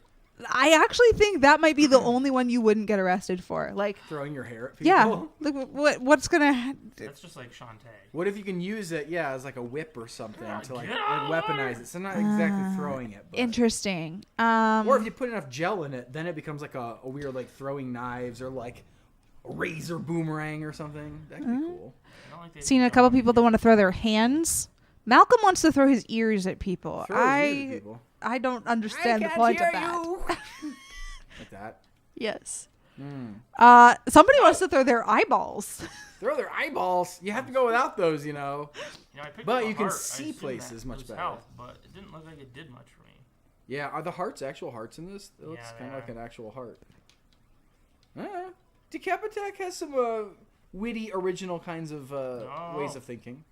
S3: I actually think that might be the only one you wouldn't get arrested for. Like,
S1: throwing your hair at people.
S3: yeah, like what's gonna?
S2: That's just like Shantae.
S1: What if you can use it, as like a whip or something to like
S2: Get out of the
S1: weaponize it? So not exactly throwing it, but
S3: Interesting.
S1: or if you put enough gel in it, then it becomes like a weird like throwing knives or like a razor boomerang or something. That could be cool.
S2: I don't like the
S3: Seen a
S2: idea
S3: couple
S2: of
S3: people that want to throw their hands. Malcolm wants to throw his ears at people.
S1: Throw it weird at people.
S3: I don't understand the point of that.
S1: Like that.
S3: Yes. Somebody wants to throw their eyeballs.
S1: Throw their eyeballs. You have to go without those, you know.
S2: I picked
S1: But
S2: up a
S1: you can
S2: heart. I
S1: see
S2: assumed
S1: places
S2: that
S1: much
S2: was
S1: better.
S2: Health, but it didn't look like it did much for me.
S1: Yeah, are the hearts actual hearts in this? It looks
S2: Yeah,
S1: kind
S2: they
S1: of like
S2: are.
S1: an actual heart. Decap Attack has some witty, original kinds of ways of thinking.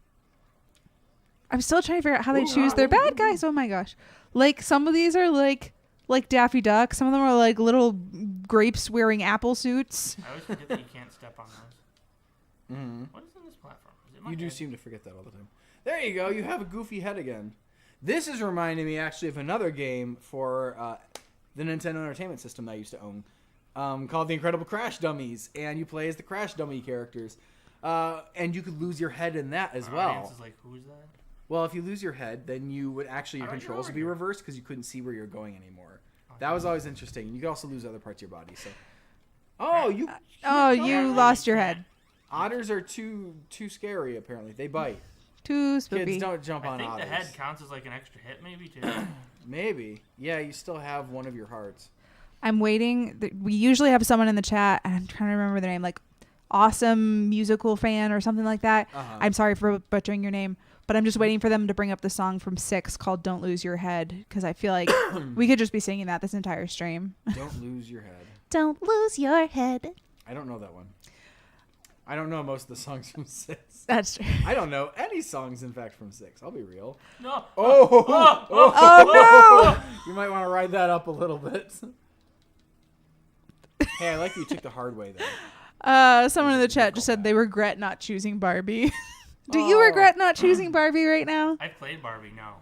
S3: I'm still trying to figure out how they choose their bad guys. Oh my gosh. Like some of these are like Daffy Duck. Some of them are like little grapes wearing apple suits.
S2: I always forget that you can't step on those.
S1: Mm-hmm.
S2: What is in this platform? Is it my
S1: You do
S2: head?
S1: seem to forget that all the time. There you go. You have a goofy head again. This is reminding me actually of another game for the Nintendo Entertainment System that I used to own, called The Incredible Crash Dummies, and you play as the Crash Dummy characters, and you could lose your head in that as
S2: Our
S1: well.
S2: audience is like, who is that?
S1: Well, if you lose your head, then you would actually your
S2: How do I get
S1: controls would
S2: over
S1: be
S2: here?
S1: reversed because you couldn't see where you're going anymore. That was always interesting. You could also lose other parts of your body. So, you
S3: You lost your head.
S1: otters are too scary. Apparently, they bite.
S3: Too spooky.
S1: Kids don't jump
S2: I
S1: on
S2: think
S1: otters.
S2: the head counts as like an extra hit, maybe too.
S1: Maybe. Yeah, you still have one of your hearts.
S3: I'm waiting. We usually have someone in the chat, and I'm trying to remember their name, like awesome musical fan or something like that. I'm sorry for butchering your name, but I'm just waiting for them to bring up the song from 6 called "Don't Lose Your Head" because I feel like we could just be singing that this entire stream.
S1: Don't lose your head.
S3: Don't lose your head.
S1: I don't know that one. I don't know most of the songs from 6.
S3: That's true.
S1: I don't know any songs, in fact, from 6. I'll be real.
S2: No.
S3: Oh no!
S1: You might want to ride that up a little bit. Hey, I like that you took the hard way, though.
S3: Someone in the chat just said they regret not choosing Barbie. Do you regret not choosing Barbie right now?
S2: I played Barbie. No.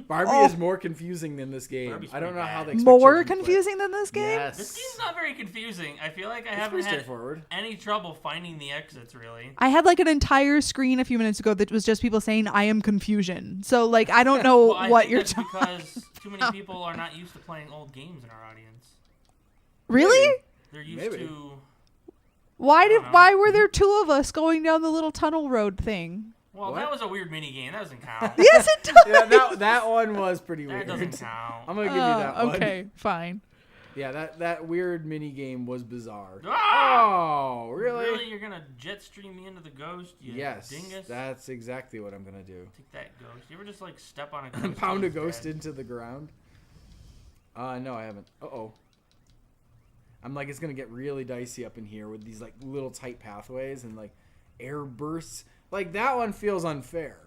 S1: Barbie is more confusing than this game.
S2: Barbie's
S1: I don't know
S2: pretty
S1: how
S2: bad.
S1: they expect
S3: More
S1: children to play.
S3: confusing than this game?
S1: Yes.
S2: This game's not very confusing. I feel like I
S1: It's
S2: haven't
S1: pretty
S2: had
S1: straightforward.
S2: any trouble finding the exits, really.
S3: I had like an entire screen a few minutes ago that was just people saying I am confusion. So like I don't know
S2: Well, I
S3: what
S2: think
S3: you're
S2: that's
S3: talking.
S2: because too many people are not used to playing old games in our audience.
S3: Really?
S2: They're used
S1: Maybe.
S2: to.
S3: Why were there 2 of us going down the little tunnel road thing?
S2: Well,
S1: What?
S2: that was a weird mini game. That doesn't count.
S3: Yes, it does.
S1: Yeah, that one was pretty
S2: That
S1: weird.
S2: doesn't count.
S1: I'm gonna give you that one.
S3: Okay, fine.
S1: Yeah, that weird mini game was bizarre.
S2: Ah!
S1: Oh, really?
S2: Really? You're gonna jet stream me into the ghost? You
S1: Yes,
S2: dingus?
S1: that's exactly what I'm gonna do.
S2: Take that ghost. You ever just like step on a ghost?
S1: Pound a
S2: till it's
S1: ghost
S2: dead?
S1: into the ground. No, I haven't. Uh-oh. I'm like, it's gonna get really dicey up in here with these like little tight pathways and like air bursts. Like that one feels unfair.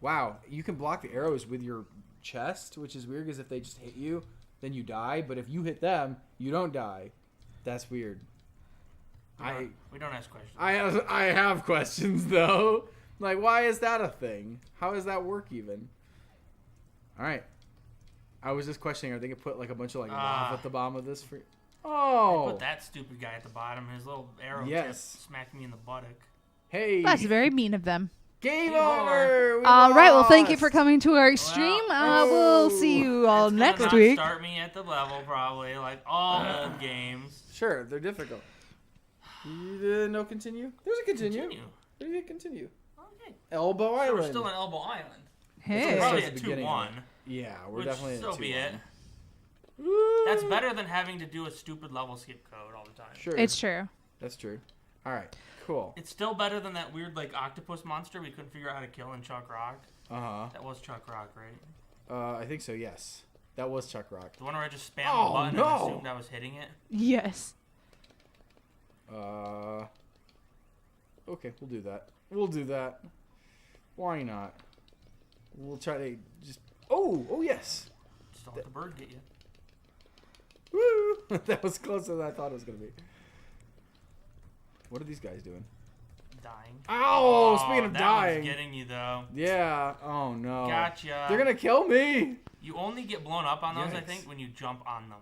S1: Wow, you can block the arrows with your chest, which is weird because if they just hit you, then you die. But if you hit them, you don't die. That's weird.
S2: We don't ask questions.
S1: I have questions though. Like, why is that a thing? How does that work even? All right. I was just questioning, are they gonna put like a bunch of like lava at the bottom of this? Oh.
S2: Put that stupid guy at the bottom. His little arrow tip smacked me in the buttock.
S1: Hey.
S3: That's very mean of them.
S1: Game
S2: Game
S1: over. We
S3: All right. Well, thank you
S1: lost.
S3: for coming to our stream. We'll see you all
S2: It's gonna
S3: next
S2: not
S3: week.
S2: Start me at the level probably like all old games.
S1: Sure, they're difficult. No continue. There's a continue. There's a continue.
S2: Okay.
S1: Elbow
S2: So
S1: Island.
S2: we're still on Elbow Island.
S3: Hey.
S2: Probably
S1: Starts
S2: at
S1: at the beginning of
S2: 2-1.
S1: Yeah, we're
S2: Which
S1: definitely at
S2: so
S1: 2-1.
S2: be it.
S1: Woo.
S2: That's better than having to do a stupid level skip code all the time.
S1: Sure.
S3: It's true.
S1: That's true. All right. Cool.
S2: It's still better than that weird like octopus monster we couldn't figure out how to kill in Chuck Rock. That was Chuck Rock, right?
S1: I think so. Yes. That was Chuck Rock.
S2: The one where I just spammed
S1: Oh,
S2: the button
S1: no.
S2: and assumed I was hitting it.
S3: Yes.
S1: Okay, we'll do that. We'll do that. Why not? We'll try to just. Oh yes.
S2: Just don't let the bird get you.
S1: Woo! That was closer than I thought it was gonna be. What are these guys doing?
S2: Dying.
S1: Ow! Speaking of
S2: that
S1: dying.
S2: one's getting you though.
S1: Yeah. Oh no.
S2: Gotcha.
S1: They're gonna kill me.
S2: You only get blown up on those, I
S1: Yikes.
S2: think, when you jump on them.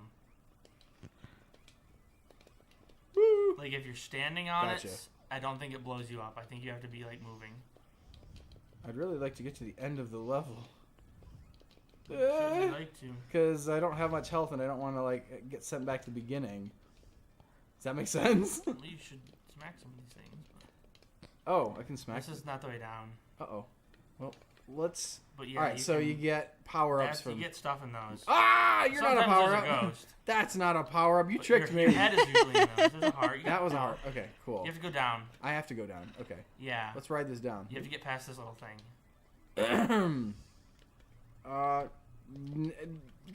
S1: Woo!
S2: Like if you're standing on
S1: Gotcha.
S2: it, I don't think it blows you up. I think you have to be like moving.
S1: I'd really like to get to the end of the level.
S2: Shouldn't you like to?
S1: Because I don't have much health and I don't want to like get sent back to the beginning. Does that make sense?
S2: Well, you should smack some of these things.
S1: Oh, I can smack.
S2: This is not the way down.
S1: Uh-oh. Well, let's.
S2: But yeah,
S1: All right, so you get power-ups from.
S2: You get stuff in those.
S1: Ah, you're not a
S2: Sometimes there's
S1: power-up.
S2: a ghost.
S1: That's not a power-up. You
S2: But
S1: tricked
S2: your
S1: me.
S2: head is usually in those. There's a heart.
S1: That was a heart. Okay, cool.
S2: You have to go down.
S1: I have to go down. Okay.
S2: Yeah.
S1: Let's ride this down.
S2: You have to get past this little thing.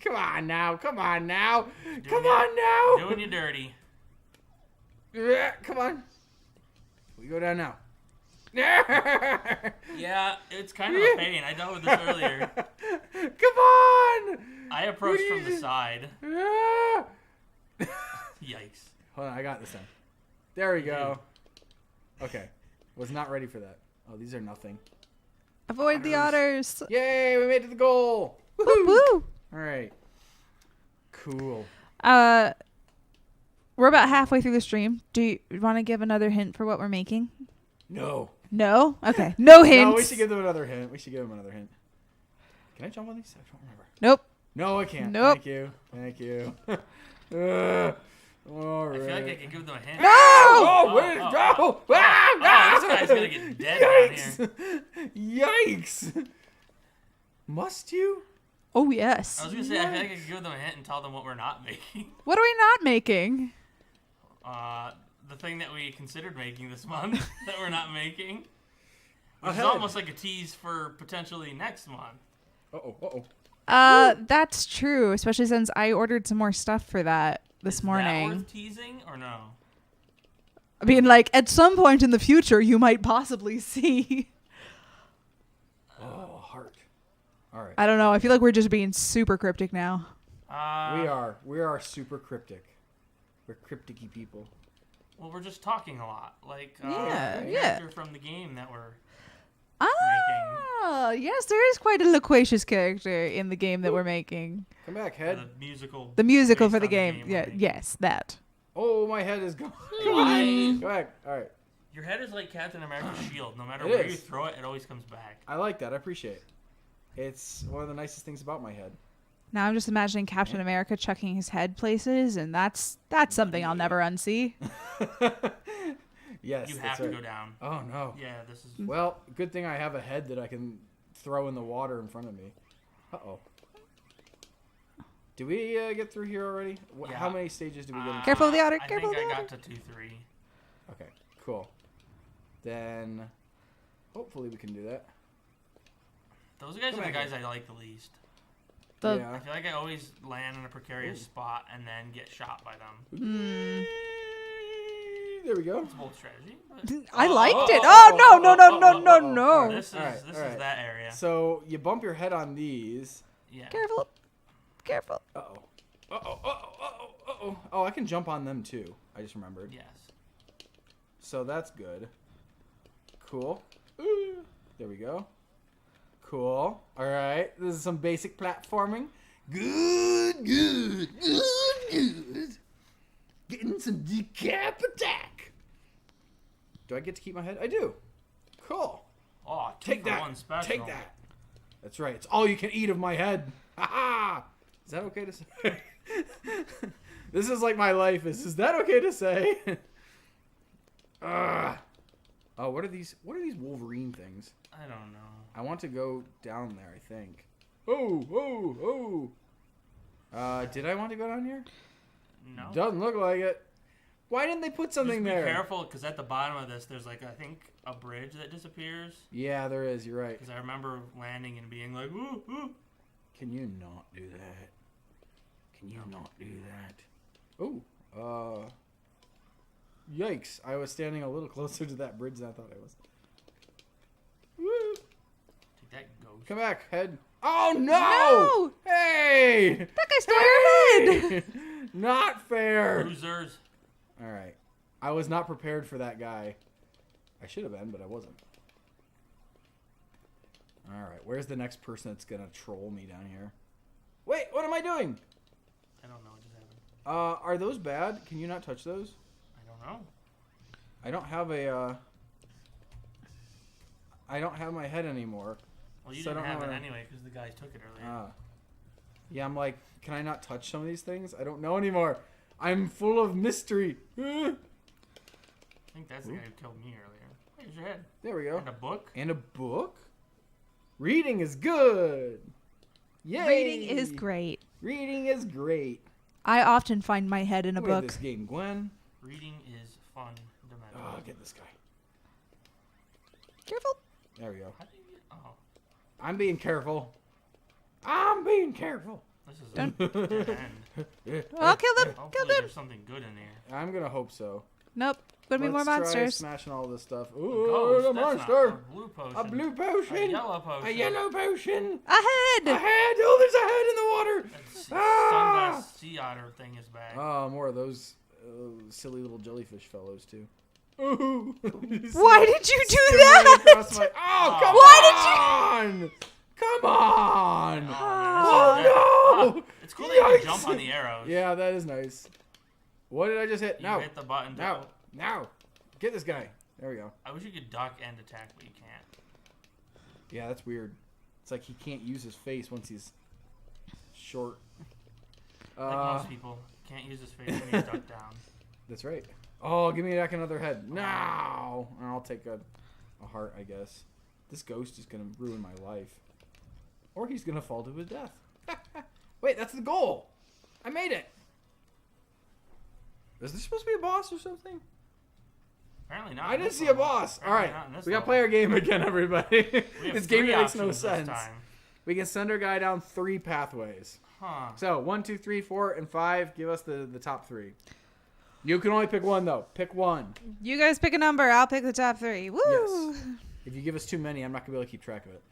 S1: Come on now. Come on now.
S2: Doing
S1: Come
S2: you-
S1: on now.
S2: Doing you dirty.
S1: Come on. We go down now.
S2: Yeah, it's kind of a pain. I dealt with this earlier.
S1: Come on.
S2: I approached from the side.
S1: Ah.
S2: Yikes.
S1: Hold on, I got this time. There we go. Okay. Was not ready for that. Oh, these are nothing.
S3: Avoid the otters.
S1: Yay, we made it to the goal.
S3: Woo
S1: Woohoo.
S3: woo.
S1: All right. Cool.
S3: We're about halfway through the stream. Do you want to give another hint for what we're making?
S1: No.
S3: No? Okay. No hints.
S1: No, we should give them another hint. Can I jump on these? I don't remember.
S3: Nope.
S1: No, I can't.
S3: Nope.
S1: Thank you. All right.
S2: I feel like I could give them a hint.
S1: No! Oh, where did it go?
S2: Oh,
S1: Ah,
S2: this guy's gonna get dead down here.
S1: Yikes! Must you?
S3: Oh, yes.
S2: I was gonna say, I feel like I could give them a hint and tell them what we're not making.
S3: What are we not making?
S2: The thing that we considered making this month that we're not making. Which is
S1: Ahead.
S2: almost like a tease for potentially next month.
S1: Uh-oh.
S3: That's true, especially since I ordered some more stuff for that this
S2: Is
S3: morning.
S2: that worth teasing or no?
S3: I mean, like, at some point in the future, you might possibly see.
S1: Oh, heart. All right.
S3: I don't know. I feel like we're just being super cryptic now.
S1: We are super cryptic. We're cryptic-y people.
S2: Well, we're just talking a lot. Like,
S3: Yeah,
S2: the
S3: yeah.
S2: character from the game that we're...
S3: Ah, yes, there is quite a loquacious character in the game that we're making.
S1: Come back, head.
S2: The musical
S3: For
S2: based
S3: the
S2: on
S3: game.
S2: we're
S3: Yeah,
S2: making.
S3: yes, that.
S1: Oh, my head is gone.
S2: Why?
S1: Go back. All right.
S2: Your head is like Captain America's shield. No matter
S1: It
S2: where
S1: is.
S2: you throw it, it always comes back.
S1: I like that. I appreciate it. It's one of the nicest things about my head.
S3: Now I'm just imagining Captain America chucking his head places, and that's something I'll never unsee.
S1: Yes,
S2: You
S1: that's
S2: have to
S1: right.
S2: go down.
S1: Oh, no.
S2: Yeah, this is...
S1: Well, good thing I have a head that I can throw in the water in front of me. Uh-oh. Did we get through here already?
S2: Yeah.
S1: How many stages did we get into?
S3: Careful of the otter,
S2: I
S3: careful
S2: think
S3: of the
S2: I
S3: otter.
S2: got to 2-3.
S1: Okay, cool. Then, hopefully we can do that.
S2: Those guys
S1: Come
S2: are the
S1: back
S2: guys I like the least.
S3: The-
S2: I
S1: Yeah.
S2: feel like I always land in a precarious spot and then get shot by them.
S3: Hmm.
S1: There we go.
S2: It's a bold strategy. But
S3: I liked it. Oh, no.
S2: this is
S1: Alright,
S2: this
S1: alright.
S2: is that area.
S1: So, you bump your head on these.
S2: Yeah.
S3: Careful. Careful.
S1: Uh-oh. Uh-oh, uh-oh, uh-oh, uh-oh. Oh, I can jump on them too. I just remembered.
S2: Yes.
S1: So that's good. Cool. Ooh. There we go. Cool. All right. This is some basic platforming. Good. Getting some Decap Attack. Do I get to keep my head? I do. Cool.
S2: Oh,
S1: Take that.
S2: 2-for-1 special.
S1: Take that. That's right. It's all you can eat of my head. Ha ha. Is that okay to say? This is like my life. Is that okay to say? Oh, what are these? What are these Wolverine things?
S2: I don't know.
S1: I want to go down there, I think. Oh. Did I want to go down here?
S2: No.
S1: Doesn't look like it. Why didn't they put something
S2: Just be
S1: there?
S2: careful, because at the bottom of this, there's like I think a bridge that disappears.
S1: Yeah, there is. You're right.
S2: Because I remember landing and being like, ooh, ooh.
S1: Can you not do that? Can you not do that? Oh, yikes. I was standing a little closer to that bridge than I thought I was. Woo.
S2: Take that ghost.
S1: Come back, head. Oh, no! Hey!
S3: That guy stole your head.
S1: Not fair.
S2: Losers.
S1: All right. I was not prepared for that guy. I should have been, but I wasn't. All right. Where's the next person that's going to troll me down here? Wait, what am I doing?
S2: I don't know what just happened.
S1: Are those bad? Can you not touch those?
S2: I don't know.
S1: I don't have a, I don't have my head anymore.
S2: Well, you
S1: So I
S2: didn't
S1: don't
S2: have
S1: know
S2: it
S1: where-
S2: anyway because the guys took it earlier.
S1: Yeah, I'm like, can I not touch some of these things? I don't know anymore. I'm full of mystery.
S2: I think that's the guy who killed me earlier. Here's your head.
S1: There we go.
S2: And a book.
S1: And a book? Reading is good. Yay.
S3: Reading is great.
S1: Reading is great.
S3: I often find my head in a
S1: Look
S3: book.
S1: at this game, Gwen.
S2: Reading is fun.
S1: Oh, get this guy.
S3: Careful.
S1: There we go.
S2: How do you get? Oh,
S1: I'm being careful. I'm being careful.
S2: this is a dead end.
S3: I'll kill them.
S2: Hopefully
S3: Kill them.
S2: there's something good in here.
S1: I'm gonna hope so.
S3: Nope. Gonna be more
S1: Let's try
S3: monsters.
S1: smashing all this stuff.
S2: A
S1: Ooh,
S2: ghost,
S1: a
S2: that's not-
S1: monster.
S2: A blue potion.
S1: A blue potion.
S2: A yellow potion.
S1: A yellow potion.
S3: A head.
S1: A head. Oh, there's a head in the water. Ah!
S2: Sunglass sea otter thing is back.
S1: Oh, more of those silly little jellyfish fellows too. Ooh.
S3: Why did you do
S1: Skimming
S3: that?
S1: across my- Oh, come
S3: Why
S1: on! Come on!
S2: Oh,
S1: no!
S2: It's cool that you
S1: Yikes.
S2: can jump on the arrows.
S1: Yeah, that is nice. What did I just hit?
S2: You
S1: No.
S2: hit the button.
S1: No. No. Get this guy. There we go.
S2: I wish you could duck and attack, but you can't.
S1: Yeah, that's weird. It's like he can't use his face once he's short.
S2: Like most people, can't use his face when he's ducked down.
S1: That's right. Oh, give me back another head. No! And I'll take a heart, I guess. This ghost is going to ruin my life. Or he's going to fall to his death. Wait, that's the goal. I made it. Is there supposed to be a boss or something?
S2: Apparently not.
S1: I
S2: in
S1: didn't
S2: this
S1: see a
S2: level.
S1: boss. All
S2: Apparently
S1: right,
S2: not in this
S1: we got to
S2: level.
S1: play our game again, everybody.
S2: We have
S1: This game
S2: three
S1: makes no
S2: options this
S1: sense.
S2: time.
S1: We can send our guy down 3 pathways.
S2: Huh.
S1: So 1, 2, 3, 4, and 5. Give us the top 3. You can only pick one though. Pick one.
S3: You guys pick a number. I'll pick the top 3. Woo!
S1: Yes. If you give us too many, I'm not gonna be able to keep track of it.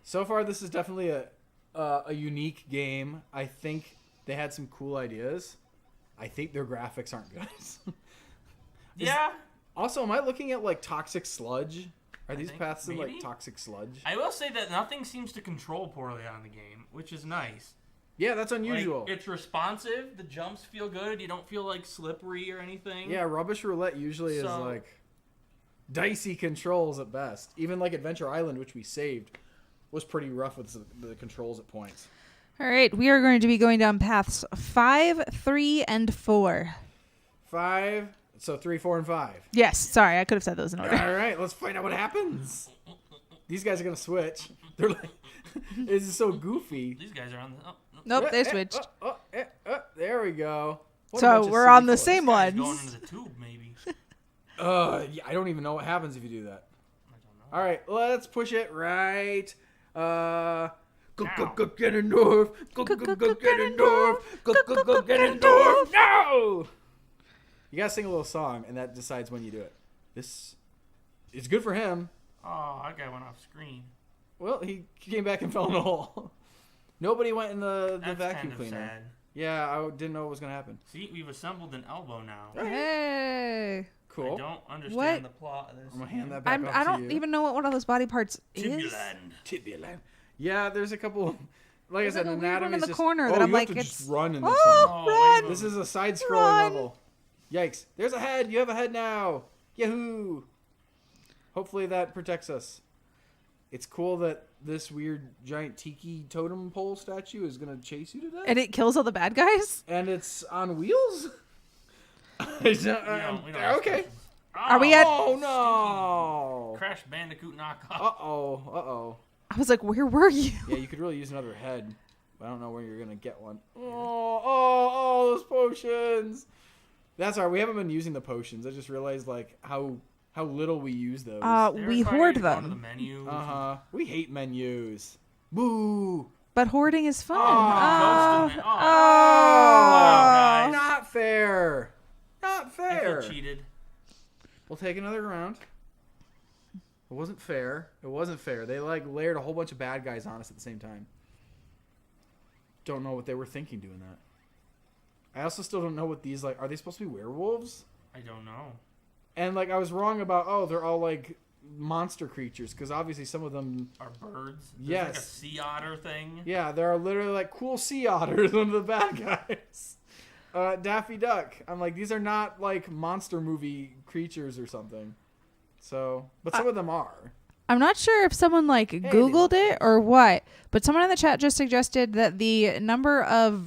S1: So far, this is definitely a unique game. I think they had some cool ideas. I think their graphics aren't good.
S2: Yeah.
S1: Also, am I looking at like toxic sludge? Are these
S2: think
S1: paths in
S2: maybe.
S1: like toxic sludge?
S2: I will say that nothing seems to control poorly on the game, which is nice.
S1: Yeah, that's unusual.
S2: Like, it's responsive. The jumps feel good. You don't feel like slippery or anything.
S1: Yeah, Rubbish Roulette usually is like dicey controls at best. Even like Adventure Island, which we saved, was pretty rough with the controls at points.
S3: All right, we are going to be going down paths 5, 3, and 4.
S1: 5. So 3, 4, and 5.
S3: Yes, sorry, I could have said those in order.
S1: All right, let's find out what happens. These guys are gonna switch. They're like, this is so goofy.
S2: These guys are on the. Oh,
S3: Nope, they switched.
S1: There we go. What a
S3: So
S1: bunch of
S3: we're
S1: silly
S3: on the
S1: fellas.
S3: same
S2: guy's
S3: ones.
S2: going into the tube, maybe.
S1: Yeah, I don't even know what happens if you do that.
S2: I don't know.
S1: All right, let's push it right. Go
S2: Now.
S1: get a North. Go get a North. Go get a North. No! You gotta sing a little song, and that decides when you do it. This is good for him.
S2: Oh, that guy went off screen.
S1: Well, he came back and fell in a hole. Nobody went in the
S2: That's
S1: vacuum
S2: kind of
S1: cleaner.
S2: sad.
S1: Yeah, I didn't know what was gonna happen.
S2: See, we've assembled an elbow now.
S3: Hey.
S1: Cool.
S2: I don't understand
S3: What?
S2: the plot of this.
S1: I'm gonna hand that back off
S3: I
S1: to
S3: don't
S1: you.
S3: even know what one of those body parts is.
S2: Tibuland.
S1: Tibuland. Yeah, there's a couple. Like
S3: There's
S1: I said,
S3: like a weird one
S1: anatomy
S3: in
S1: is
S3: the
S1: just.
S3: corner
S1: oh,
S3: that I'm
S1: you
S3: like,
S1: have to
S3: it's-
S1: just run in this
S3: Oh,
S1: one.
S2: Oh,
S3: run!
S1: This is a side-scrolling
S3: Run.
S1: level. Yikes! There's a head. You have a head now. Yahoo! Hopefully that protects us. It's cool that this weird giant tiki totem pole statue is gonna chase you to death.
S3: And it kills all the bad guys?
S1: And it's on wheels. It's not-
S2: We don't ask
S1: okay.
S2: questions.
S3: Are we at-
S1: Oh no!
S2: Crash Bandicoot knockoff.
S1: Uh-oh.
S3: I was like, where were you?
S1: Yeah, you could really use another head. But I don't know where you're gonna get one. Oh, those potions! That's all right. We haven't been using the potions. I just realized like how little we use those.
S3: We hoard
S2: Go to the
S3: them.
S2: menu.
S1: We hate menus. Boo!
S3: But hoarding is fun.
S2: Ghost in the-
S3: Oh.
S2: guys.
S1: Not fair. Not
S2: I
S1: fair.
S2: feel cheated.
S1: We'll take another round. It wasn't fair. It wasn't fair. They like layered a whole bunch of bad guys on us at the same time. Don't know what they were thinking doing that. I also still don't know what these like. Are they supposed to be werewolves?
S2: I don't know.
S1: And like I was wrong about they're all like monster creatures because obviously some of them.
S2: Are birds? There's
S1: Yes.
S2: like a sea otter thing.
S1: Yeah, there are literally like cool sea otters, one of the bad guys. Daffy Duck. I'm like, these are not like monster movie creatures or something. So, but some of them are.
S3: I'm not sure if someone like Googled it or what, but someone in the chat just suggested that the number of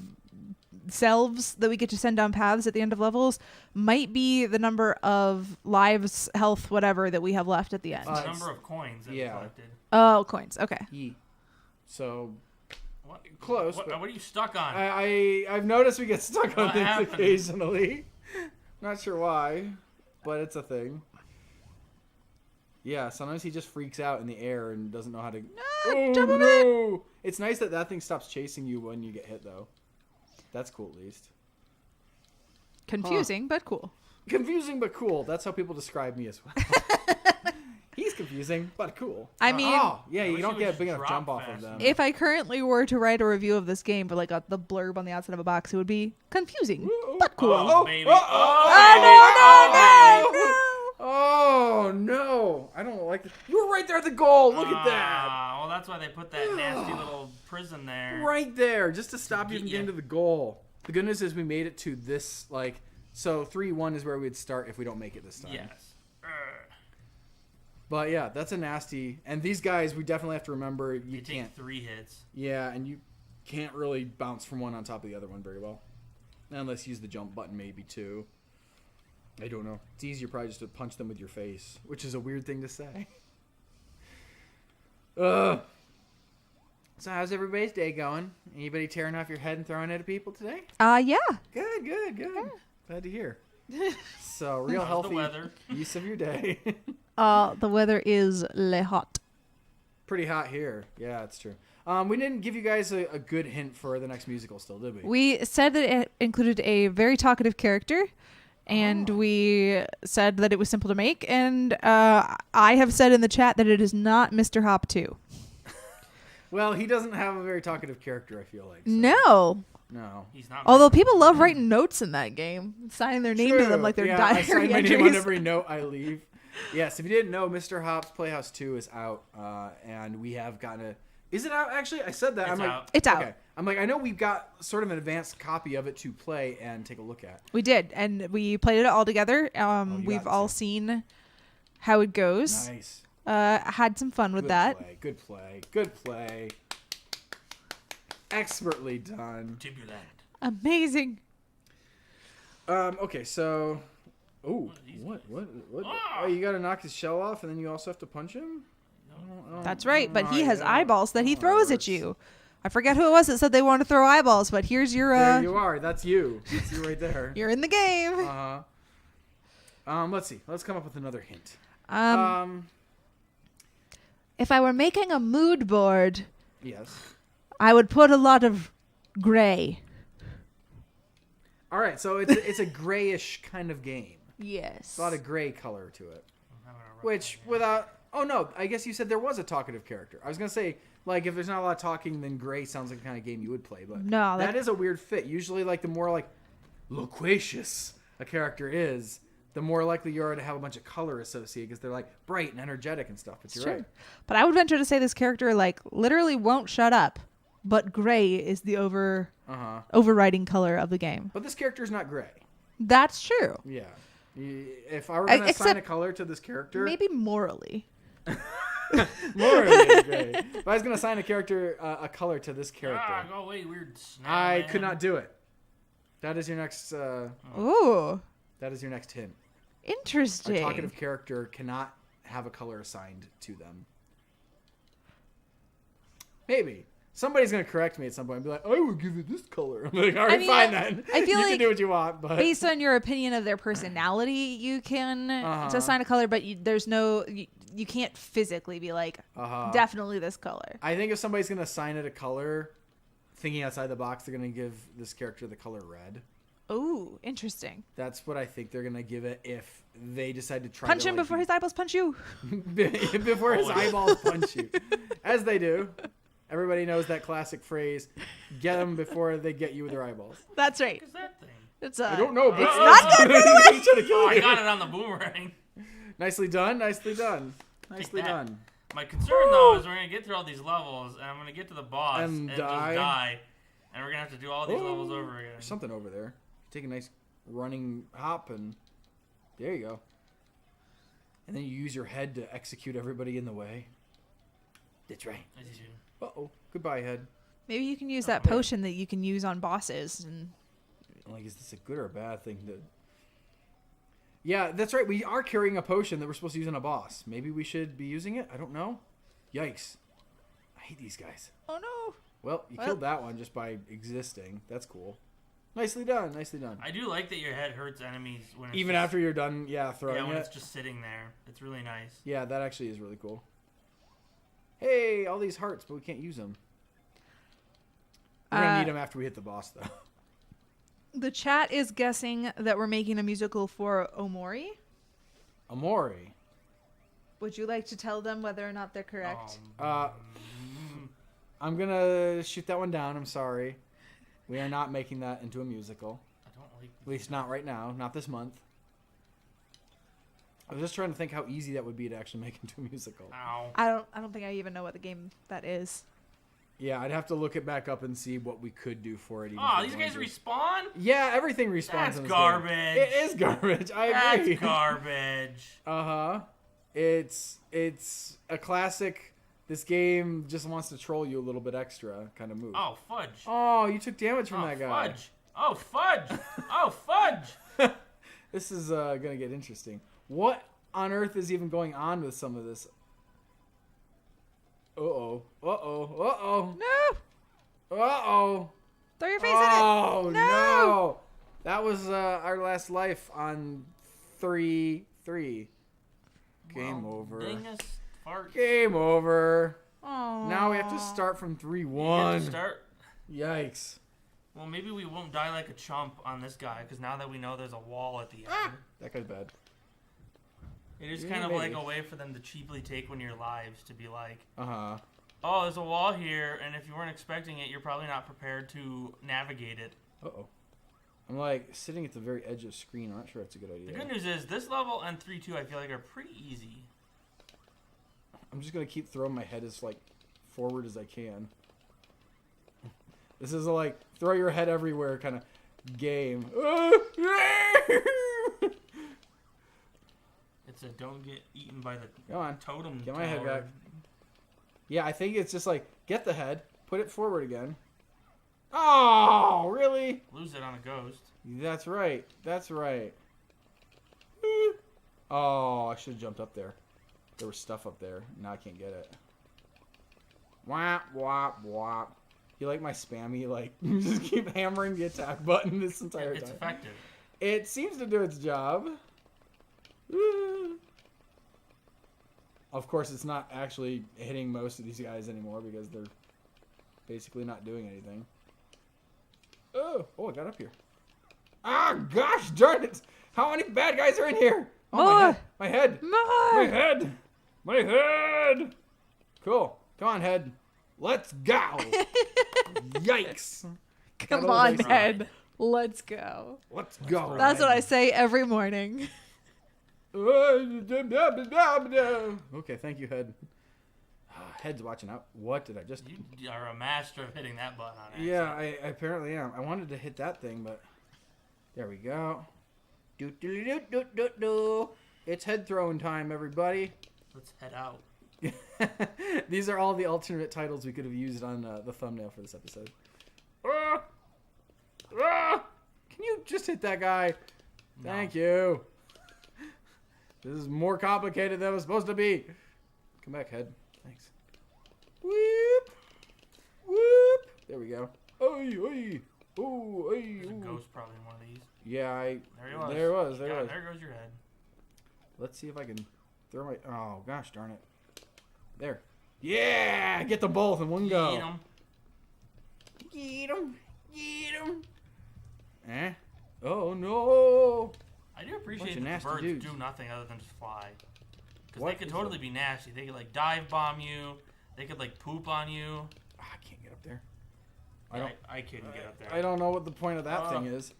S3: selves that we get to send down paths at the end of levels might be the number of lives, health, whatever that we have left at the end.
S2: The number of coins that we collected.
S3: Oh, coins. Okay.
S1: So
S2: What?
S1: close.
S2: What are you stuck on?
S1: I've noticed we get stuck on
S2: What
S1: things
S2: happened?
S1: occasionally. Not sure why, but it's a thing. Yeah, sometimes he just freaks out in the air and doesn't know how to.
S3: Jump over
S1: no! It's nice that thing stops chasing you when you get hit, though. That's cool, at least.
S3: Confusing, but cool.
S1: Confusing but cool. That's how people describe me as well. He's confusing but cool.
S3: I mean,
S1: yeah, you
S2: wish
S1: don't
S2: he
S1: get a
S2: would
S1: big
S2: just
S1: enough
S2: drop
S1: jump off of
S2: fast.
S1: them.
S3: if I currently were to write a review of this game, but like the blurb on the outside of a box, it would be confusing but cool.
S2: Oh, baby.
S1: Oh no! I don't like this. You were right there at the goal. Look at that.
S2: Well, that's why they put that nasty little prison there.
S1: Right there, just to stop you from
S2: Yeah.
S1: getting to the goal. The good news is we made it to this, like, so 3-1 is where we'd start if we don't make it this time.
S2: Yes.
S1: But yeah, that's a nasty. And these guys, we definitely have to remember you
S2: take
S1: can't.
S2: 3 hits.
S1: Yeah, and you can't really bounce from one on top of the other one very well, unless you use the jump button maybe too. I don't know. It's easier probably just to punch them with your face, which is a weird thing to say. So how's everybody's day going? Anybody tearing off your head and throwing it at people today?
S3: Yeah.
S1: Good. Glad to hear. So real
S2: How's
S1: healthy
S2: the weather?
S1: use of your day.
S3: The weather is le hot.
S1: Pretty hot here. Yeah, it's true. We didn't give you guys a good hint for the next musical still, did we?
S3: We said that it included a very talkative character, and we said that it was simple to make, and I have said in the chat that it is not Mr. Hop 2.
S1: Well, he doesn't have a very talkative character, I feel like. So.
S3: No.
S1: No.
S2: He's not.
S3: Although people love writing notes in that game, signing their name to them like they're
S1: I
S3: diary
S1: sign my
S3: entries.
S1: name on every note I leave. Yes, if you didn't know, Mr. Hop's Playhouse 2 is out, and we have gotten a... Is it out, actually? I said that.
S2: It's
S1: I'm like,
S2: out.
S3: It's out.
S1: Okay. I'm like, I know we've got sort of an advanced copy of it to play and take a look at.
S3: We did, and we played it all together.
S1: you
S3: We've
S1: got
S3: all
S1: to.
S3: seen how it goes.
S1: Nice.
S3: Had some fun with that.
S1: Good play. Expertly done.
S2: Tubulant.
S3: Amazing.
S1: Okay, so... Oh,
S2: What
S1: what?
S2: Ah!
S1: Oh, you gotta knock his shell off, and then you also have to punch him?
S3: That's right, but he has
S1: yeah.
S3: eyeballs that he
S1: Oh,
S3: throws
S1: that
S3: at you. I forget who it was that said they wanted to throw eyeballs, but here's your...
S1: There you are. That's you. That's you right there.
S3: You're in the game.
S1: Let's see. Let's come up with another hint.
S3: If I were making a mood board,
S1: Yes.
S3: I would put a lot of gray.
S1: All right, so it's a grayish kind of game.
S3: Yes.
S1: A lot of gray color to it. Which, without... Oh, no. I guess you said there was a talkative character. I was going to say, like, if there's not a lot of talking, then gray sounds like the kind of game you would play. But
S3: No,
S1: that is a weird fit. Usually, like, the more, like, loquacious a character is, the more likely you are to have a bunch of color associated because they're, like, bright and energetic and stuff. But you're right.
S3: But I would venture to say this character, like, literally won't shut up. But gray is the overriding color of the game.
S1: But this character is not gray.
S3: That's true.
S1: Yeah. If I were going to assign
S3: except
S1: a color to this character...
S3: Maybe morally.
S1: Morally gray. If I was going to assign a character, a color to this character,
S2: Go away, weird snap.
S1: I could not do it. That is your next...
S3: Ooh.
S1: That is your next hint.
S3: Interesting.
S1: A talkative character cannot have a color assigned to them. Maybe. Somebody's going to correct me at some point and be like, I would give it this color. I'm like, all right, fine then.
S3: I feel
S1: you
S3: like
S1: can do what you want, but...
S3: Based on your opinion of their personality, you can assign a color, but there's no... You can't physically be like, definitely this color.
S1: I think if somebody's going to assign it a color, thinking outside the box, they're going to give this character the color red.
S3: Ooh, interesting.
S1: That's what I think they're going to give it if they decide to try
S3: Punch
S1: to,
S3: him
S1: like,
S3: before his eyeballs punch you.
S1: before his eyeballs punch you. As they do. Everybody knows that classic phrase, get them before they get you with their eyeballs.
S3: That's right.
S2: What is that thing?
S3: It's
S1: I don't know, but
S3: It's not good, by the way.
S1: He's trying to kill
S2: Oh, I
S1: you.
S2: got it on the boomerang.
S1: Nicely done. Nicely done.
S2: My concern, though, is we're going to get through all these levels, and I'm going to get to the boss
S1: And
S2: just die. And we're going to have to do all these levels over again.
S1: There's something over there. Take a nice running hop, and there you go. And then you use your head to execute everybody in the way. That's right. Uh-oh. Goodbye, head.
S3: Maybe you can use that potion that you can use on bosses and
S1: Like, is this a good or a bad thing to... Yeah, that's right. We are carrying a potion that we're supposed to use on a boss. Maybe we should be using it? I don't know. Yikes. I hate these guys.
S3: Oh, no.
S1: Well, you killed that one just by existing. That's cool. Nicely done. Nicely done.
S2: I do like that your head hurts enemies when it's
S1: Even after you're done, throwing it.
S2: Yeah, when it's just sitting there. It's really nice.
S1: Yeah, that actually is really cool. Hey, all these hearts, but we can't use them. We're going to need them after we hit the boss, though.
S3: The chat is guessing that we're making a musical for Omori.
S1: Omori.
S3: Would you like to tell them whether or not they're correct?
S1: I'm going to shoot that one down. I'm sorry. We are not making that into a musical.
S2: I don't like...
S1: At least not right now. Not this month. I was just trying to think how easy that would be to actually make into a musical.
S2: Ow.
S3: I don't think I even know what the game that is.
S1: Yeah, I'd have to look it back up and see what we could do for it.
S2: Oh, these guys respawn?
S1: Yeah, everything respawns.
S2: That's
S1: in this
S2: garbage.
S1: Game. It is garbage. I agree.
S2: That's garbage.
S1: Uh-huh. It's a classic, this game just wants to troll you a little bit extra kind of move.
S2: Oh, fudge.
S1: Oh, you took damage from that guy.
S2: Fudge. Oh, fudge. Oh, fudge.
S1: This is going to get interesting. What on earth is even going on with some of this? Uh-oh. Uh-oh. Uh-oh.
S3: No!
S1: Uh-oh.
S3: Throw your face in it!
S1: Oh, no! That was our last life on 3-3. Game over.
S2: Dingus farts.
S1: Game over.
S3: Aww.
S1: Now we have to start from 3-1.
S2: You have to start?
S1: Yikes.
S2: Well, maybe we won't die like a chump on this guy, because now that we know there's a wall at the end.
S1: That guy's bad.
S2: It is
S1: Yeah,
S2: kind of
S1: maybe.
S2: like a way for them to cheaply take one of your lives, to be like,
S1: Uh-huh.
S2: oh, there's a wall here, and if you weren't expecting it, you're probably not prepared to navigate it.
S1: Uh-oh. I'm like sitting at the very edge of the screen. I'm not sure that's a good idea.
S2: The good news is, this level and 3-2 I feel like are pretty easy.
S1: I'm just going to keep throwing my head as like forward as I can. This is a like throw your head everywhere kind of game.
S2: It's a don't get eaten by the
S1: Come on.
S2: totem
S1: Get my head
S2: tower.
S1: back. Yeah, I think it's just like get the head, put it forward again. Oh, really?
S2: Lose it on a ghost.
S1: That's right. That's right. Oh, I should have jumped up there. There was stuff up there. Now I can't get it. Whap, whap, whap. You like my spammy, like, just keep hammering the attack button this entire
S2: It's
S1: time.
S2: effective.
S1: It seems to do its job. Of course, it's not actually hitting most of these guys anymore because they're basically not doing anything. Oh, I got up here. Ah, gosh darn it! How many bad guys are in here? Oh, my head! My head! My head! Cool. Come on, head. Let's go! Yikes!
S3: Come on, head. Let's go.
S1: Let's go.
S3: That's what I say every morning.
S1: Okay, thank you, head. Head's watching out. What did I just...
S2: You are a master of hitting that button on accident.
S1: Yeah, I apparently am. I wanted to hit that thing, but... There we go. Do. It's head throwing time, everybody.
S2: Let's head out.
S1: These are all the alternate titles we could have used on the thumbnail for this episode. Can you just hit that guy?
S2: No.
S1: Thank you. This is more complicated than it was supposed to be. Come back, head. Thanks. Whoop. Whoop. There we go. Oi, oi. Oh, oi.
S2: There's a ghost probably in one of these.
S1: Yeah,
S2: There he was.
S1: There was.
S2: There goes your head.
S1: Let's see if I can throw my... Oh, gosh darn it. There. Yeah! Get them both in one go.
S2: Eat 'em.
S1: Get them. Get them. Eh? Oh, no.
S2: I do appreciate
S1: of
S2: that the
S1: nasty
S2: birds
S1: dudes.
S2: do nothing other than just fly. Because
S1: What
S2: they could
S1: is
S2: totally be nasty. They could, like, dive bomb you. They could, like, poop on you.
S1: I can't get up there.
S2: I couldn't get up there.
S1: I don't know what the point of that thing is.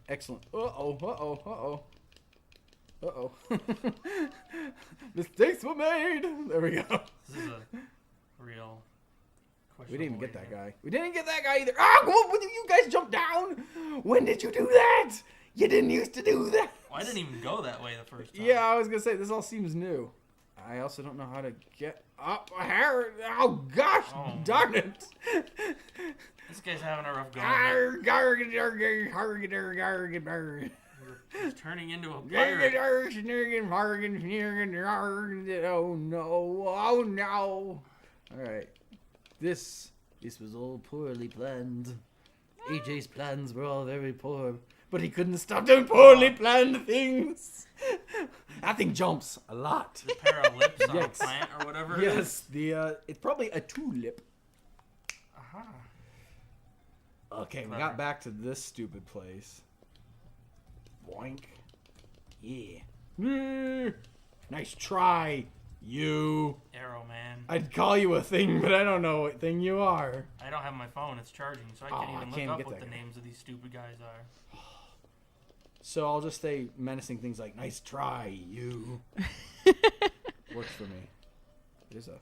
S1: Excellent. Uh-oh. Uh-oh. Uh-oh. Uh-oh. Mistakes were made. There we go.
S2: This is a real question.
S1: We didn't even get that guy. We didn't get that guy either. Ah, when did you guys jump down? When did you do that? You didn't used to do that.
S2: Well, I didn't even go that way the first time.
S1: Yeah, I was going to say, this all seems new. I also don't know how to get up here. Oh, gosh. Darn it.
S2: This guy's having a rough go. He's turning into a pirate.
S1: Oh, no. Oh, no. All right. This was all poorly planned. AJ's plans were all very poor, but he couldn't stop doing poorly planned things. That thing jumps a lot.
S2: The pair of lips on a plant or whatever it is.
S1: Yes, it's probably a tulip.
S2: Aha.
S1: Okay, we got back to this stupid place. Boink. Yeah. Nice try, you.
S2: Arrow man.
S1: I'd call you a thing, but I don't know what thing you are.
S2: I don't have my phone. It's charging, so I can't even look up what the names of these stupid guys are.
S1: So I'll just say menacing things like, nice try, you. Works for me. There's a...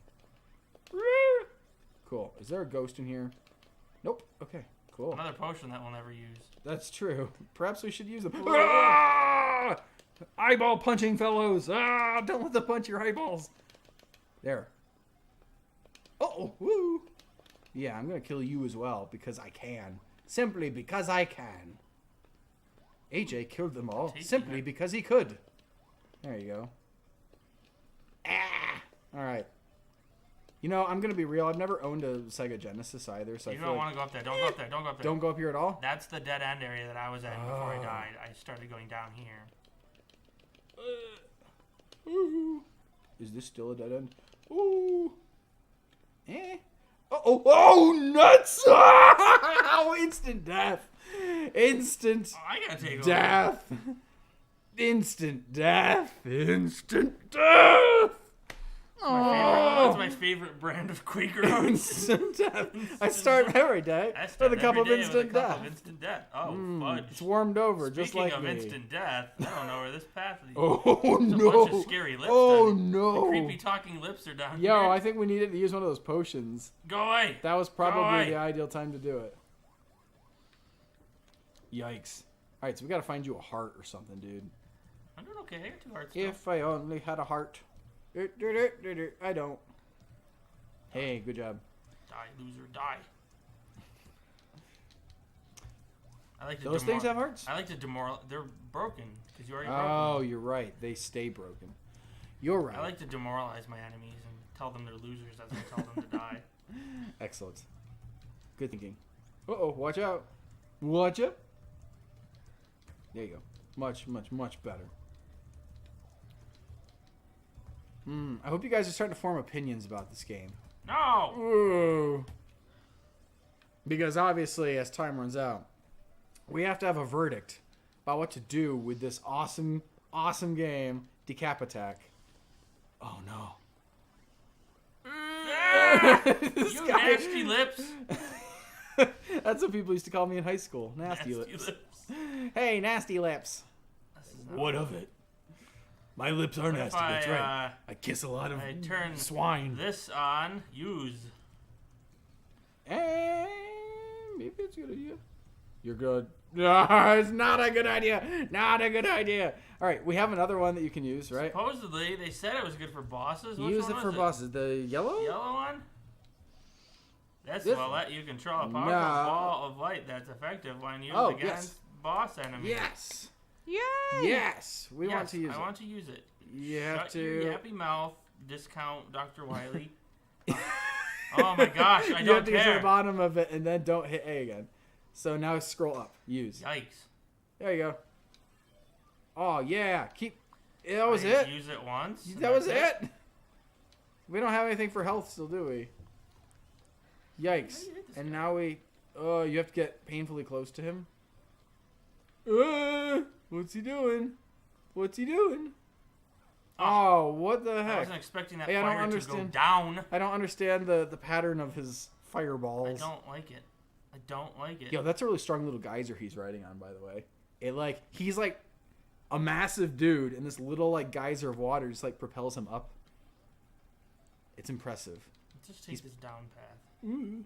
S1: Cool. Is there a ghost in here? Nope. Okay, cool.
S2: Another potion that we'll never use.
S1: That's true. Perhaps we should use them. Eyeball punching fellows. Don't let them punch your eyeballs. There. Uh-oh. Woo. Yeah, I'm going to kill you as well because I can. Simply because I can. AJ killed them all simply because he could. There you go. All right. You know, I'm going to be real. I've never owned a Sega Genesis either. So
S2: you don't want to go up there. Don't go up there. Don't go up there.
S1: Don't go up here at all?
S2: That's the dead end area that I was at before I died. I started going down here.
S1: Is this still a dead end? Ooh. Eh. Uh-oh. Oh, nuts! Oh, instant death. Instant
S2: I gotta take
S1: death. Instant death. Instant death.
S2: That's my favorite brand of Quaker Oats.
S1: Instant death. I start every day with a cup of instant death.
S2: Oh, fudge.
S1: It's warmed over,
S2: Speaking
S1: just like
S2: of
S1: me.
S2: instant death, I don't know where this path leads.
S1: Oh,
S2: There's
S1: no.
S2: a bunch of scary lips
S1: Oh,
S2: down here.
S1: no.
S2: The creepy talking lips are down here.
S1: Yo, I think we needed to use one of those potions.
S2: Go away.
S1: That was probably the ideal time to do it. Yikes. Alright, so we gotta find you a heart or something, dude.
S2: I'm doing okay. I got 2 hearts.
S1: If I only had a heart. I don't. Hey, good job.
S2: Die, loser, die. I like to
S1: Those things have hearts?
S2: I like to demoralize. They're broken because you already broke them.
S1: Oh, you're right. They stay broken. You're right.
S2: I like to demoralize my enemies and tell them they're losers as I tell them to die.
S1: Excellent. Good thinking. Uh-oh, watch out. Watch out. There you go. Much, much, much better. I hope you guys are starting to form opinions about this game.
S2: No!
S1: Ooh. Because obviously, as time runs out, we have to have a verdict about what to do with this awesome, awesome game, Decap Attack. Oh, no.
S2: You nasty lips.
S1: That's what people used to call me in high school. Nasty lips. Hey, nasty lips. What of it? My lips are nasty. That's right. I kiss a lot of swine.
S2: This on use.
S1: And maybe it's a good idea. You're good. No, it's not a good idea. Not a good idea. All right, we have another one that you can use, right?
S2: Supposedly, they said it was good for bosses.
S1: Use it for bosses. The yellow?
S2: Yellow one? This will let you control a powerful ball of light that's effective when used against boss enemies.
S1: Yes.
S3: Yay!
S1: Yes. We want to use it.
S2: I want to use it.
S1: You have to.
S2: Your yappy mouth. Discount Dr. Wiley. Oh my gosh, I
S1: you
S2: don't
S1: have to
S2: care.
S1: get to the bottom of it and then don't hit A again. So now scroll up. Use.
S2: Yikes.
S1: There you go. Oh, yeah. That was it.
S2: Use it once.
S1: That was it. We don't have anything for health still, do we? Yikes. And now we... Oh, you have to get painfully close to him. What's he doing? What's he doing? Oh, what the heck?
S2: I wasn't expecting that fire to go down.
S1: I don't understand the pattern of his fireballs.
S2: I don't like it. I don't like it.
S1: Yo, that's a really strong little geyser he's riding on, by the way. He's like a massive dude, and this little like geyser of water just like propels him up. It's impressive.
S2: Let's just take this down path.
S1: Ooh.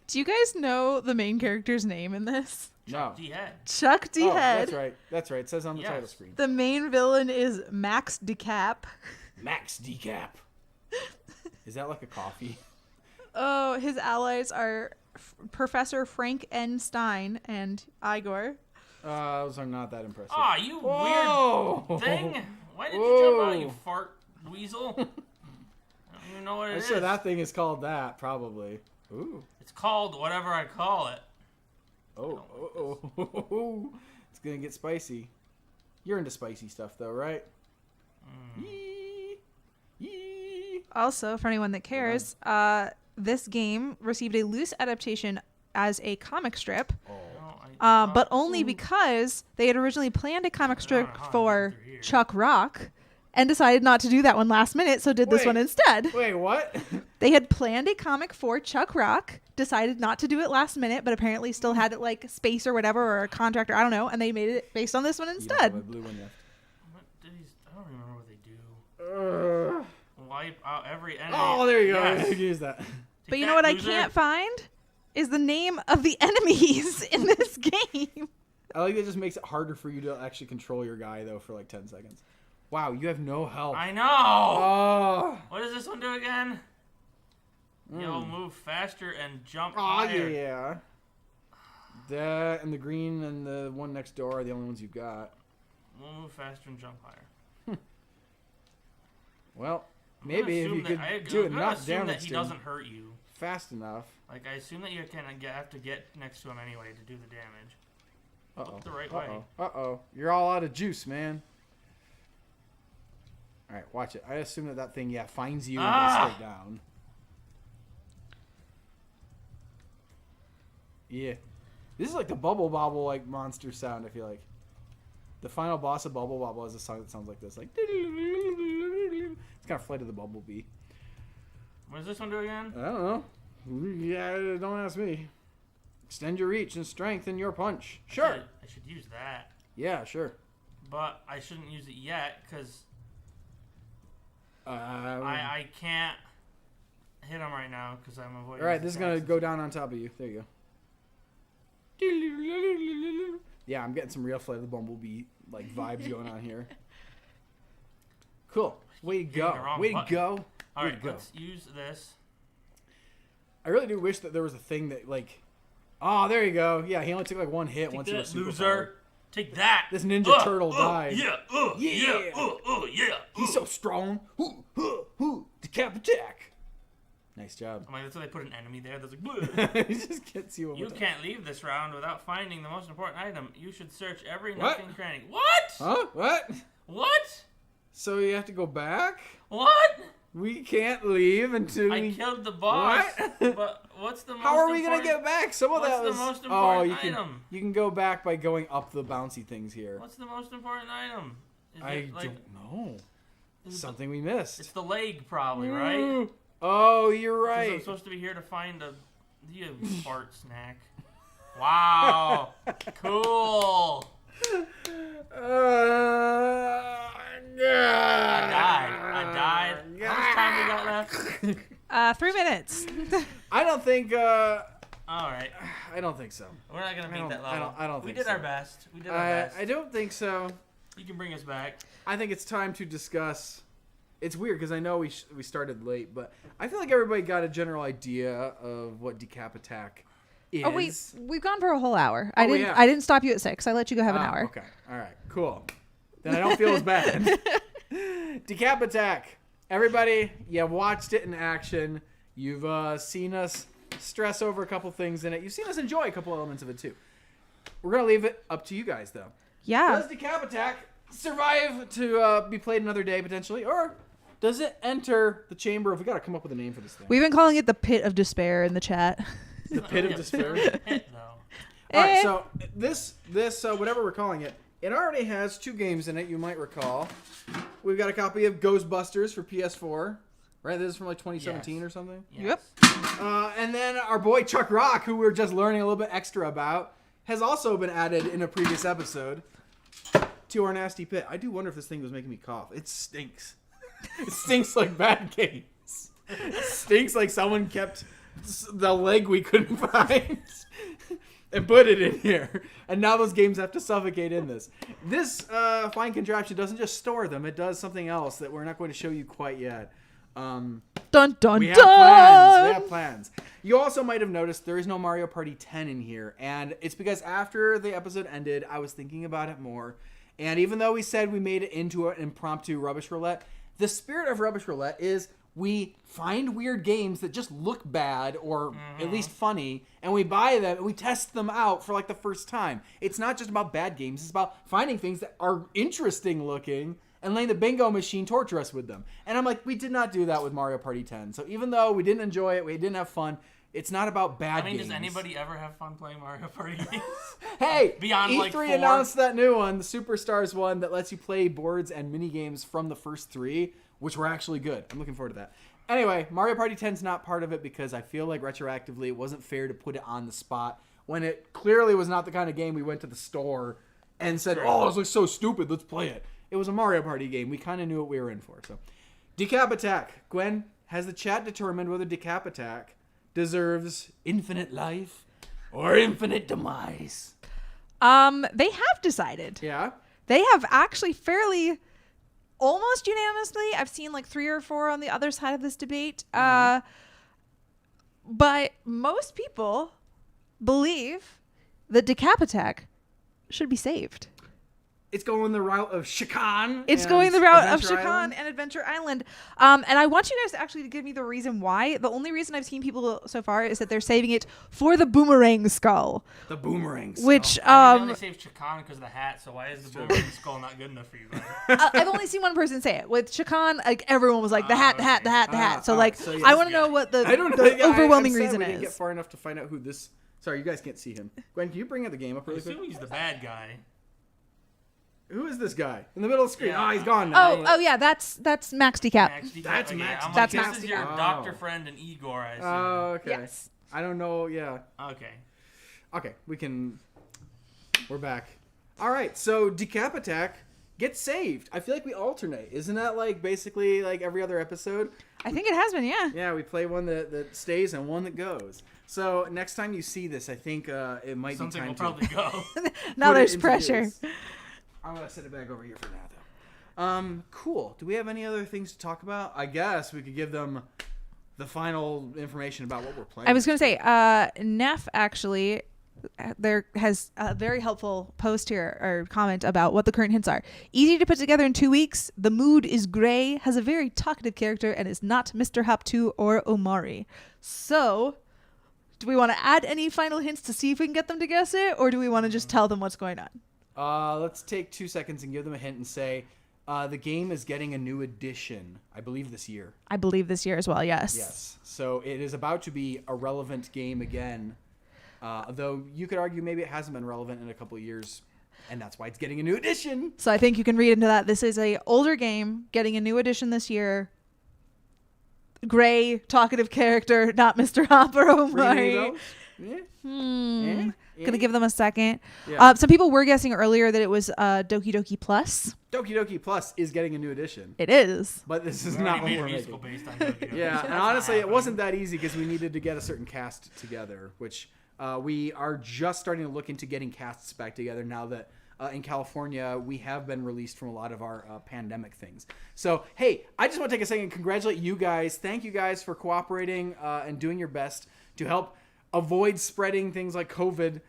S3: Do you guys know the main character's name in this?
S1: No.
S2: D-Head.
S3: Chuck D.
S1: Oh,
S3: Head.
S1: that's right. That's right. It says on the title screen.
S3: The main villain is Max Decap.
S1: Max Decap. Is that like a coffee?
S3: Oh, his allies are Professor Frank N. Stein and Igor.
S1: Those are not that impressive.
S2: Aw, you
S1: Whoa!
S2: weird thing. Why did you jump out, you fart weasel? I don't even know what it is.
S1: I'm sure that thing is called that, probably. Ooh.
S2: It's called whatever I call it.
S1: Oh. It's gonna get spicy. You're into spicy stuff, though, right? Yee.
S3: Also, for anyone that cares, this game received a loose adaptation as a comic strip, but only because they had originally planned a comic strip for Chuck Rock and decided not to do that one last minute, so did this one instead.
S1: Wait, what?
S3: They had planned a comic for Chuck Rock, decided not to do it last minute, but apparently still had it like space or whatever, or a contract, or I don't know, and they made it based on this one instead.
S2: I don't remember what they do. Wipe out every enemy.
S1: Oh, there you go.
S2: Yes.
S1: I can use that.
S3: But you know what I can't find? Is the name of the enemies in this game.
S1: I like that it just makes it harder for you to actually control your guy, though, for like 10 seconds. Wow, you have no health.
S2: I know.
S1: Oh.
S2: What does this one do again? You'll move faster and jump
S1: Oh,
S2: higher.
S1: yeah. That and the green and the one next door are the only ones you've got.
S2: We'll move faster and jump higher.
S1: Well, maybe if you could do enough damage
S2: that he
S1: to him
S2: doesn't hurt you.
S1: fast enough.
S2: Like, I assume that you have to get next to him anyway to do the damage.
S1: Uh-oh.
S2: Look the right way.
S1: Uh-oh. You're all out of juice, man. All right, watch it. I assume that thing, finds you and goes straight down. Yeah. This is like the Bubble Bobble like monster sound, I feel like. The final boss of Bubble Bobble has a song that sounds like this. Like, it's kind of Flight of the Bumblebee.
S2: What does this one do again?
S1: I don't know. Yeah, don't ask me. Extend your reach and strengthen your punch. Sure.
S2: I should use that.
S1: Yeah, sure.
S2: But I shouldn't use it yet because I can't hit him right now because I'm avoiding.
S1: All right, this is going to go down on top of you. There you go. Yeah, I'm getting some real Flight of the Bumblebee like vibes going on here. Cool. Way to go. Way to go.
S2: All right, let's use this.
S1: I really do wish that there was a thing that like... Oh, there you go. Yeah, he only took like one hit once he was super
S2: loser. Take that.
S1: This Ninja Turtle died.
S2: Yeah. Yeah.
S1: He's so strong. Decap Attack. Nice job.
S2: I'm like, that's why they put an enemy there that's like,
S1: He just gets you.
S2: You can't leave this round without finding the most important item. You should search every
S1: What?
S2: nook and cranny. What?
S1: Huh? What?
S2: What?
S1: So you have to go back?
S2: What?
S1: We can't leave until
S2: I
S1: we...
S2: killed the boss.
S1: What?
S2: But what's the most
S1: How are we
S2: important...
S1: going to get back? Some of
S2: What's
S1: that
S2: the
S1: was...
S2: most important
S1: you
S2: item?
S1: You can go back by going up the bouncy things here.
S2: What's the most important item? Is
S1: I
S2: it like,
S1: don't know. Something we missed.
S2: It's the leg, probably, right?
S1: Oh, you're right.
S2: I'm supposed to be here to find a fart snack. Wow. Cool. I died. How much time we got left?
S3: 3 minutes.
S1: I don't think...
S2: All right.
S1: I don't think so.
S2: We're not going to beat that level.
S1: I don't think so.
S2: We did our best. We did our best.
S1: I don't think so.
S2: You can bring us back.
S1: I think it's time to discuss... It's weird because I know we started late, but I feel like everybody got a general idea of what Decap Attack is.
S3: Oh wait, we've gone for a whole hour.
S1: Oh,
S3: I didn't stop you at 6. I let you go have an hour.
S1: Okay. All right. Cool. Then I don't feel as bad. Decap Attack. Everybody, you watched it in action. You've seen us stress over a couple things in it. You've seen us enjoy a couple elements of it too. We're gonna leave it up to you guys though.
S3: Yeah.
S1: Does Decap Attack survive to be played another day potentially, or does it enter the chamber of... We got to come up with a name for this thing.
S3: We've been calling it the Pit of Despair in the chat.
S1: The Pit of Despair?
S2: Pit, though.
S1: All right, so this whatever we're calling it, it already has 2 games in it, you might recall. We've got a copy of Ghostbusters for PS4. Right? This is from like 2017 or something?
S2: Yes.
S3: Yep.
S1: And then our boy Chuck Rock, who we're just learning a little bit extra about, has also been added in a previous episode to our nasty pit. I do wonder if this thing was making me cough. It stinks. It stinks like bad games. It stinks like someone kept the leg we couldn't find. and put it in here. And now those games have to suffocate in this. This fine contraption doesn't just store them. It does something else that we're not going to show you quite yet.
S3: Dun, dun,
S1: we have
S3: dun!
S1: plans. We have plans. You also might have noticed there is no Mario Party 10 in here. And it's because after the episode ended, I was thinking about it more. And even though we said we made it into an impromptu Rubbish Roulette, the spirit of Rubbish Roulette is we find weird games that just look bad or at least funny, and we buy them and we test them out for like the first time. It's not just about bad games. It's about finding things that are interesting looking and letting the bingo machine torture us with them. And I'm like, we did not do that with Mario Party 10. So even though we didn't enjoy it, we didn't have fun, it's not about bad games.
S2: Does anybody ever have fun playing Mario Party games?
S1: Hey,
S2: Beyond
S1: E3
S2: like 4?
S1: announced that new one, the Superstars one, that lets you play boards and mini games from the first 3, which were actually good. I'm looking forward to that. Anyway, Mario Party 10's not part of it because I feel like retroactively it wasn't fair to put it on the spot when it clearly was not the kind of game we went to the store and said, oh, this looks so stupid, let's play it. It was a Mario Party game. We kind of knew what we were in for. So, Decap Attack. Gwen, has the chat determined whether Decap Attack deserves infinite life or infinite demise?
S3: They have decided.
S1: Yeah?
S3: They have actually fairly, almost unanimously. I've seen like 3 or 4 on the other side of this debate. But most people believe that Decap Attack should be saved.
S1: It's going the route of Chicane.
S3: It's going the route of
S1: Adventure
S3: Chicane
S1: Island.
S3: and Adventure Island. And I want you guys to actually give me the reason why. The only reason I've seen people so far is that they're saving it for the boomerang skull.
S1: The boomerang skull.
S3: Which,
S2: They only saved Chicane because of the hat, so why is the boomerang skull not good enough for you guys?
S3: I've only seen one person say it. With Chicane, like everyone was like, the hat, the hat, the hat, the hat. So like,
S1: so
S3: I want to know what the overwhelming reason
S1: we didn't get
S3: is.
S1: far enough to find out who this... Sorry, you guys can't see him. Gwen, can you bring up the game up
S2: I
S1: really quick?
S2: assume he's the bad guy.
S1: Who is this guy? In the middle of the screen.
S2: Yeah.
S1: Oh, he's gone now.
S3: Oh yeah, that's Max Decap.
S1: That's
S2: okay,
S1: Max.
S2: I'm
S3: That's
S2: like,
S3: Max
S2: this is your
S1: Decap.
S2: doctor friend and Igor, I assume.
S1: Oh, okay.
S3: Yes.
S1: I don't know. Yeah.
S2: Okay.
S1: We're back. All right. So Decap Attack gets saved. I feel like we alternate. Isn't that like basically like every other episode?
S3: I think it has been, yeah.
S1: Yeah, we play one that stays and one that goes. So next time you see this, I think it might
S2: Something
S1: be
S2: will
S1: time
S2: probably go.
S3: Now
S1: put it
S3: there's
S1: into
S3: pressure.
S1: use. I'm gonna set it back over here for now, though. Cool. Do we have any other things to talk about? I guess we could give them the final information about what we're playing.
S3: I was going to say, Neff actually there has a very helpful post here or comment about what the current hints are. Easy to put together in 2 weeks. The mood is gray, has a very talkative character, and is not Mr. Hop 2 or Omari. So, do we want to add any final hints to see if we can get them to guess it, or do we want to just tell them what's going on?
S1: Let's take 2 seconds and give them a hint and say the game is getting a new edition, I believe this year.
S3: I believe this year as well, yes.
S1: Yes. So it is about to be a relevant game again. Though you could argue maybe it hasn't been relevant in a couple of years, and that's why it's getting a new edition.
S3: So I think you can read into that. This is a older game getting a new edition this year. Gray, talkative character, not Mr. Hop or Omari. Gonna give them a second.
S1: Yeah.
S3: Some people were guessing earlier that it was Doki Doki Plus.
S1: Doki Doki Plus is getting a new edition.
S3: It is.
S1: But this is
S2: We
S1: not
S2: already
S1: what
S2: made a
S1: we're
S2: musical
S1: making.
S2: based on Doki Doki.
S1: Yeah,
S2: That's
S1: and
S2: not
S1: honestly, it
S2: happening.
S1: wasn't that easy because we needed to get a certain cast together, which we are just starting to look into getting casts back together now that in California we have been released from a lot of our pandemic things. So, hey, I just want to take a second and congratulate you guys. Thank you guys for cooperating and doing your best to help avoid spreading things like COVID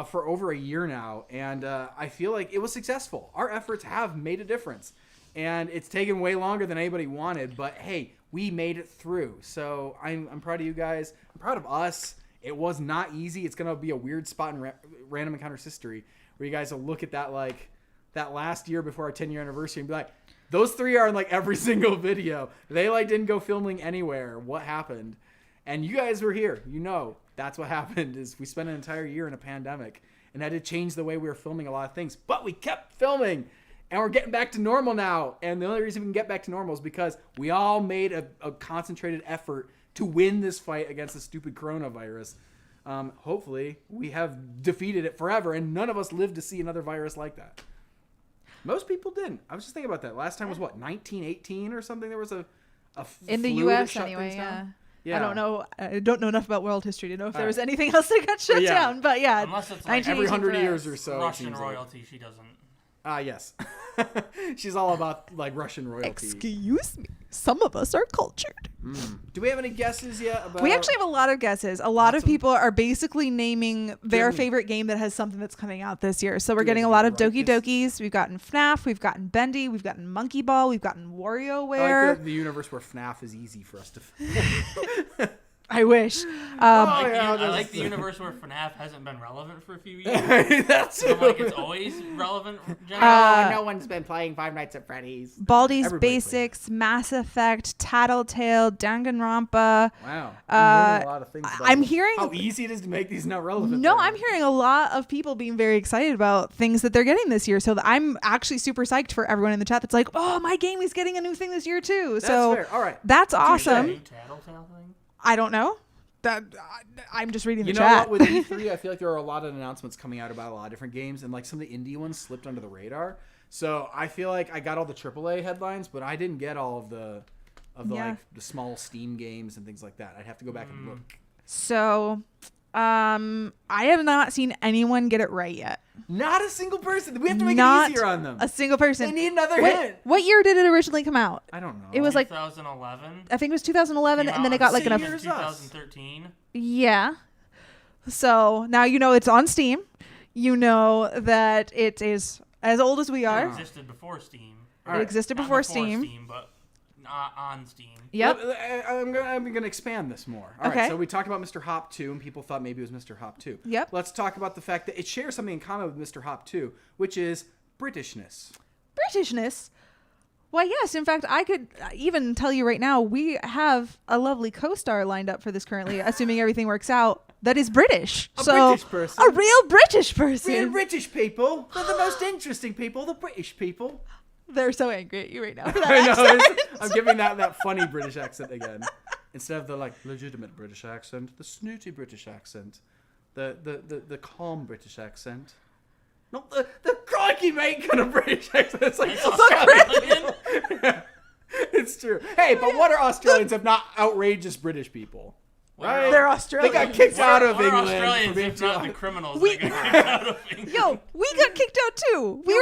S1: for over a year now. And I feel like it was successful. Our efforts have made a difference. And it's taken way longer than anybody wanted. But, hey, we made it through. So I'm proud of you guys. I'm proud of us. It was not easy. It's going to be a weird spot in Random Encounters history where you guys will look at that like that last year before our 10-year anniversary and be like, those 3 are in like every single video. They like didn't go filming anywhere. What happened? And you guys were here. You know, that's what happened is we spent an entire year in a pandemic and had to change the way we were filming a lot of things. But we kept filming and we're getting back to normal now. And the only reason we can get back to normal is because we all made a concentrated effort to win this fight against the stupid coronavirus. Hopefully we have defeated it forever and none of us lived to see another virus like that. Most people didn't. I was just thinking about that. Last time was what, 1918 or something? There was a
S3: In the
S1: flu that
S3: U.S.
S1: shut
S3: anyway,
S1: things down? Yeah.
S3: I don't know enough about world history to know if there was anything else that got shut down. But yeah,
S2: unless it's like
S1: every 100
S3: for us.
S1: years or so.
S2: Russian royalty, she doesn't.
S1: Yes. She's all about like Russian royalty.
S3: Excuse me. Some of us are cultured.
S1: Do we have any guesses yet? About...
S3: We actually have a lot of guesses. A lot of people are basically naming their favorite game that has something that's coming out this year. So we're getting a lot of Doki Dokis. We've gotten FNAF. We've gotten Bendy. We've gotten Monkey Ball. We've gotten WarioWare.
S1: I like the universe where FNAF is easy for us to.
S3: I wish.
S2: I like the universe where FNAF hasn't been relevant for a few years.
S1: That's
S2: so like it's always relevant.
S1: No one's been playing Five Nights at Freddy's.
S3: Baldi's Basics, Mass Effect, Tattletale, Danganronpa.
S1: Wow. I'm hearing a lot of things.
S3: I'm hearing
S1: how easy it is to make these not relevant.
S3: No, I'm hearing a lot of people being very excited about things that they're getting this year. So I'm actually super psyched for everyone in the chat that's like, oh, my game is getting a new thing this year too.
S1: That's
S3: so
S1: fair. All right.
S3: That's awesome.
S2: Tattletale thing?
S3: I don't know. I'm just reading the
S1: chat. You know what? With E3, I feel like there are a lot of announcements coming out about a lot of different games, and like some of the indie ones slipped under the radar. So I feel like I got all the AAA headlines, but I didn't get all of the like the small Steam games and things like that. I'd have to go back and look.
S3: So, I have not seen anyone get it right yet.
S1: Not a single person. We have to make it easier on them.
S3: A single person.
S1: They need another hint.
S3: What year did it originally come out?
S1: I don't know.
S3: It was like
S2: 2011.
S3: I think it was 2011, and then it got like an
S2: 2013.
S3: Yeah. So now you know it's on Steam. You know that it is as old as we are.
S2: It existed before Steam.
S3: It existed before Steam,
S2: but not on Steam.
S3: Yep.
S1: I'm gonna expand this more. All right. So we talked about Mr. Hop 2, and people thought maybe it was Mr. Hop 2.
S3: Yep.
S1: Let's talk about the fact that it shares something in common with Mr. Hop 2, which is Britishness.
S3: Britishness? Why, yes. In fact, I could even tell you right now, we have a lovely co-star lined up for this currently, assuming everything works out, that is British.
S1: British person.
S3: A real British person.
S1: Real British people. They're the most interesting people, the British people.
S3: They're so angry at you right now for that
S1: I know.
S3: accent.
S1: I'm giving that funny British accent again. Instead of the like legitimate British accent, the snooty British accent. The calm British accent. Not the crikey mate kind of British accent. It's like Australian. It's true. Hey, but what are Australians if not outrageous British people? Right?
S3: They're Australian.
S1: They got kicked out of England.
S2: Australians, if not the criminals, they got kicked out of England.
S3: Yo, we got kicked out too. We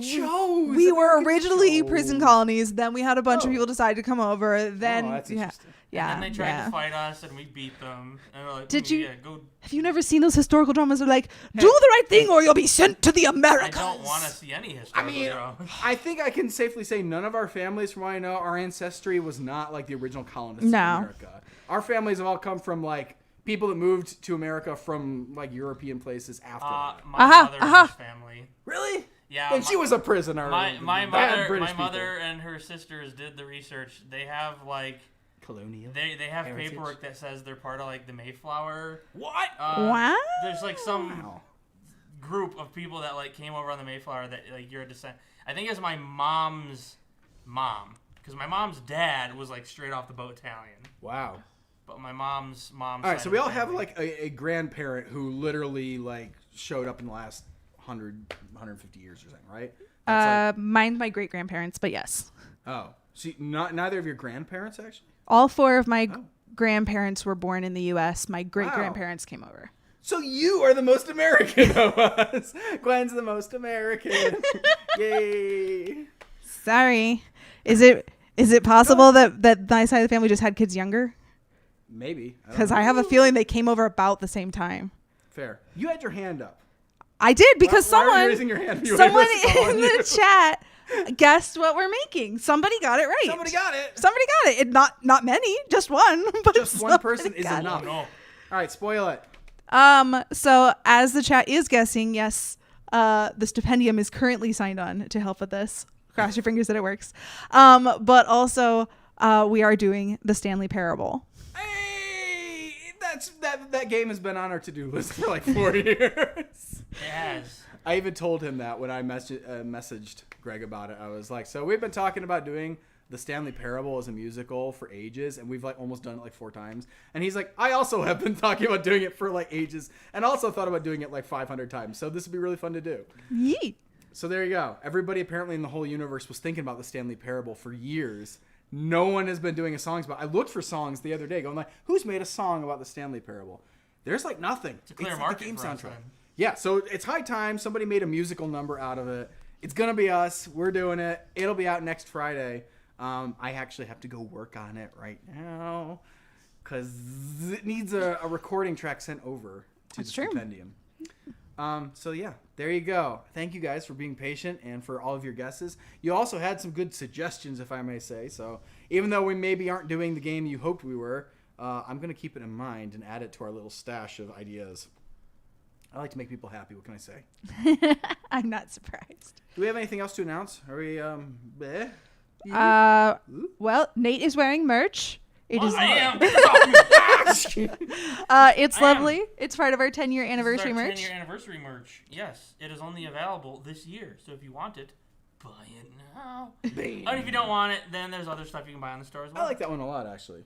S1: chose.
S3: We were originally prison colonies. Then we had a bunch of people decide to come over. Then
S1: that's interesting.
S3: Yeah.
S2: And then they tried to fight us, and we beat them. And we're like,
S3: Did you?
S2: Yeah, go.
S3: Have you never seen those historical dramas? They're like, do the right thing, or you'll be sent to the Americas.
S2: I don't want to see any historical dramas.
S1: I think I can safely say none of our families, from what I know, our ancestry was not like the original colonists of America. Our families have all come from like people that moved to America from like European places after.
S2: My mother's family.
S1: Really?
S2: Yeah.
S1: And she was a prisoner.
S2: My mother and her sisters did the research. They have like
S1: colonial.
S2: They have paperwork that says they're part of like the Mayflower.
S1: What?
S3: What?
S2: There's like some group of people that like came over on the Mayflower that like you're a descent. I think it's my mom's mom, because my mom's dad was like straight off the boat Italian.
S1: Wow.
S2: But my mom's mom.
S1: All right, so we all have like a grandparent who literally like showed up in the last 150 years or something, right?
S3: Mine's my great grandparents, but yes.
S1: Oh, see, neither of your grandparents actually.
S3: All four of my grandparents were born in the U.S. My great grandparents came over.
S1: So you are the most American of us. Gwen's the most American. Yay!
S3: Sorry, is it possible that my side of the family just had kids younger?
S1: Maybe.
S3: Because I have a feeling they came over about the same time.
S1: Fair. You had your hand up.
S3: I did because
S1: someone are you raising your hand?
S3: Someone in the chat guessed what we're making. Somebody got it right.
S1: Somebody got it.
S3: Somebody got it. Not many, just one. But
S1: just one person is enough.
S2: No.
S1: All right, spoil it.
S3: So as the chat is guessing, yes, the stipendium is currently signed on to help with this. Cross your fingers that it works. But also, we are doing the Stanley Parable.
S1: Hey, that game has been on our to-do list for like 4 years.
S2: It has.
S1: I even told him that when I messaged Greg about it. I was like, so we've been talking about doing the Stanley Parable as a musical for ages, and we've like almost done it like 4 times. And he's like, I also have been talking about doing it for like ages, and also thought about doing it like 500 times. So this would be really fun to do.
S3: Yeet.
S1: So there you go. Everybody apparently in the whole universe was thinking about the Stanley Parable for years. No one has been doing songs about. I looked for songs the other day, going like, "Who's made a song about the Stanley Parable?" There's like nothing.
S2: It's a clear
S1: like
S2: market
S1: the game
S2: for us,
S1: soundtrack.
S2: then.
S1: Yeah, so it's high time somebody made a musical number out of it. It's gonna be us. We're doing it. It'll be out next Friday. I actually have to go work on it right now because it needs a recording track sent over to
S3: That's
S1: the
S3: true.
S1: stipendium. So yeah, there you go. Thank you guys for being patient and for all of your guesses. You also had some good suggestions, if I may say. So even though we maybe aren't doing the game you hoped we were, I'm going to keep it in mind and add it to our little stash of ideas. I like to make people happy. What can I say?
S3: I'm not surprised.
S1: Do we have anything else to announce? Are we, bleh?
S3: Well, Nate is wearing merch. It is.
S2: I am. Get off me.
S3: It's
S2: I
S3: lovely. It's part of our 10-year anniversary
S2: This is our
S3: merch.
S2: 10-year anniversary merch. Yes, it is only available this year. So if you want it, buy it now. And if you don't want it, then there's other stuff you can buy on the store as well.
S1: I like that one a lot, actually.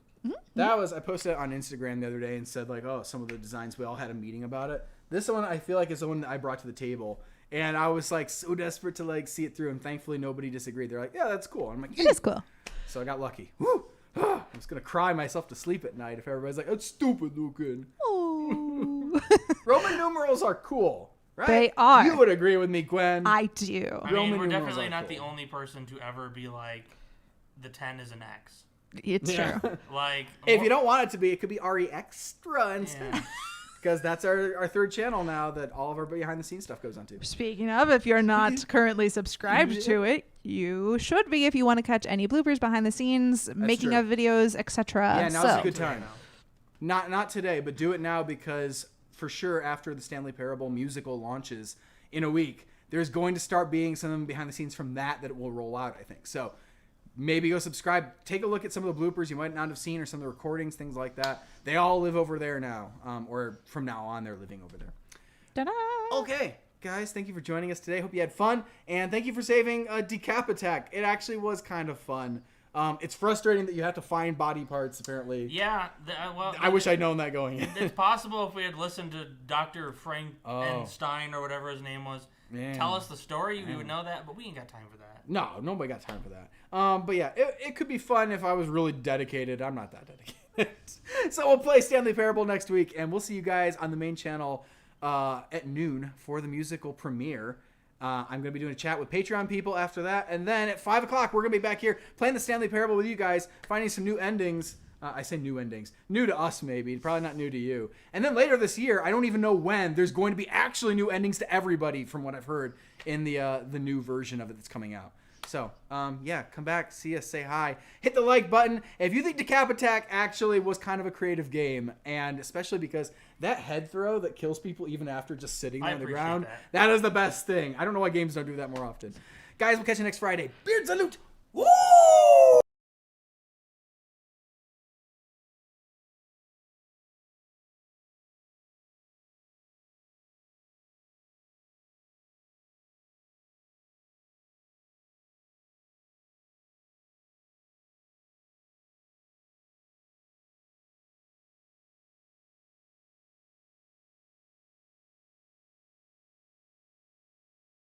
S1: I posted it on Instagram the other day and said, like, oh, some of the designs, we all had a meeting about it. This one, I feel like, is the one that I brought to the table. And I was, like, so desperate to, like, see it through. And thankfully, nobody disagreed. They're like, yeah, that's cool. And I'm like,
S3: It is cool.
S1: So I got lucky. Woo! I was going to cry myself to sleep at night if everybody's like, it's stupid looking.
S3: Ooh.
S1: Roman numerals are cool, right?
S3: They are.
S1: You would agree with me, Gwen.
S3: I do.
S2: I mean,
S1: Roman
S2: we're
S1: numerals
S2: definitely
S1: are
S2: not
S1: cool.
S2: the only person to ever be like, the 10 is an X.
S3: It's
S1: Yeah.
S3: true.
S2: Like,
S1: If you don't want it to be, it could be RE Extra instead.
S2: Yeah.
S1: Because that's our third channel now that all of our behind-the-scenes stuff goes onto.
S3: Speaking of, if you're not currently subscribed to it, you should be if you want to catch any bloopers behind the scenes, making
S1: true.
S3: of videos, etc.
S1: Yeah, now's
S3: So,
S1: a good time. Not today, but do it now because for sure after the Stanley Parable musical launches in a week, there's going to start being some behind the scenes from that it will roll out, I think. So maybe go subscribe. Take a look at some of the bloopers you might not have seen or some of the recordings, things like that. They all live over there now, or from now on they're living over there.
S3: ta-da!
S1: Okay, guys, thank you for joining us today. Hope you had fun, and thank you for saving Decap Attack. It actually was kind of fun. It's frustrating that you have to find body parts, apparently.
S2: Yeah,
S1: I wish I'd known that going in.
S2: It's possible if we had listened to Dr. Frank and Stein or whatever his name was
S1: Man.
S2: tell us the story, we would know that, but we ain't got time for that.
S1: No, nobody got time for that. But yeah, it could be fun if I was really dedicated. I'm not that dedicated. So we'll play Stanley Parable next week, and we'll see you guys on the main channel at noon for the musical premiere. I'm going to be doing a chat with Patreon people after that. And then at 5 o'clock, we're going to be back here playing the Stanley Parable with you guys, finding some new endings. I say new endings. New to us, maybe. Probably not new to you. And then later this year, I don't even know when, there's going to be actually new endings to everybody from what I've heard in the new version of it that's coming out. So, yeah, come back, see us, say hi. Hit the like button. If you think Decap Attack actually was kind of a creative game, and especially because that head throw that kills people even after just sitting there on the
S2: appreciate
S1: ground,
S2: that.
S1: that is the best thing. I don't know why games don't do that more often. Guys, we'll catch you next Friday. Beard salute! Woo!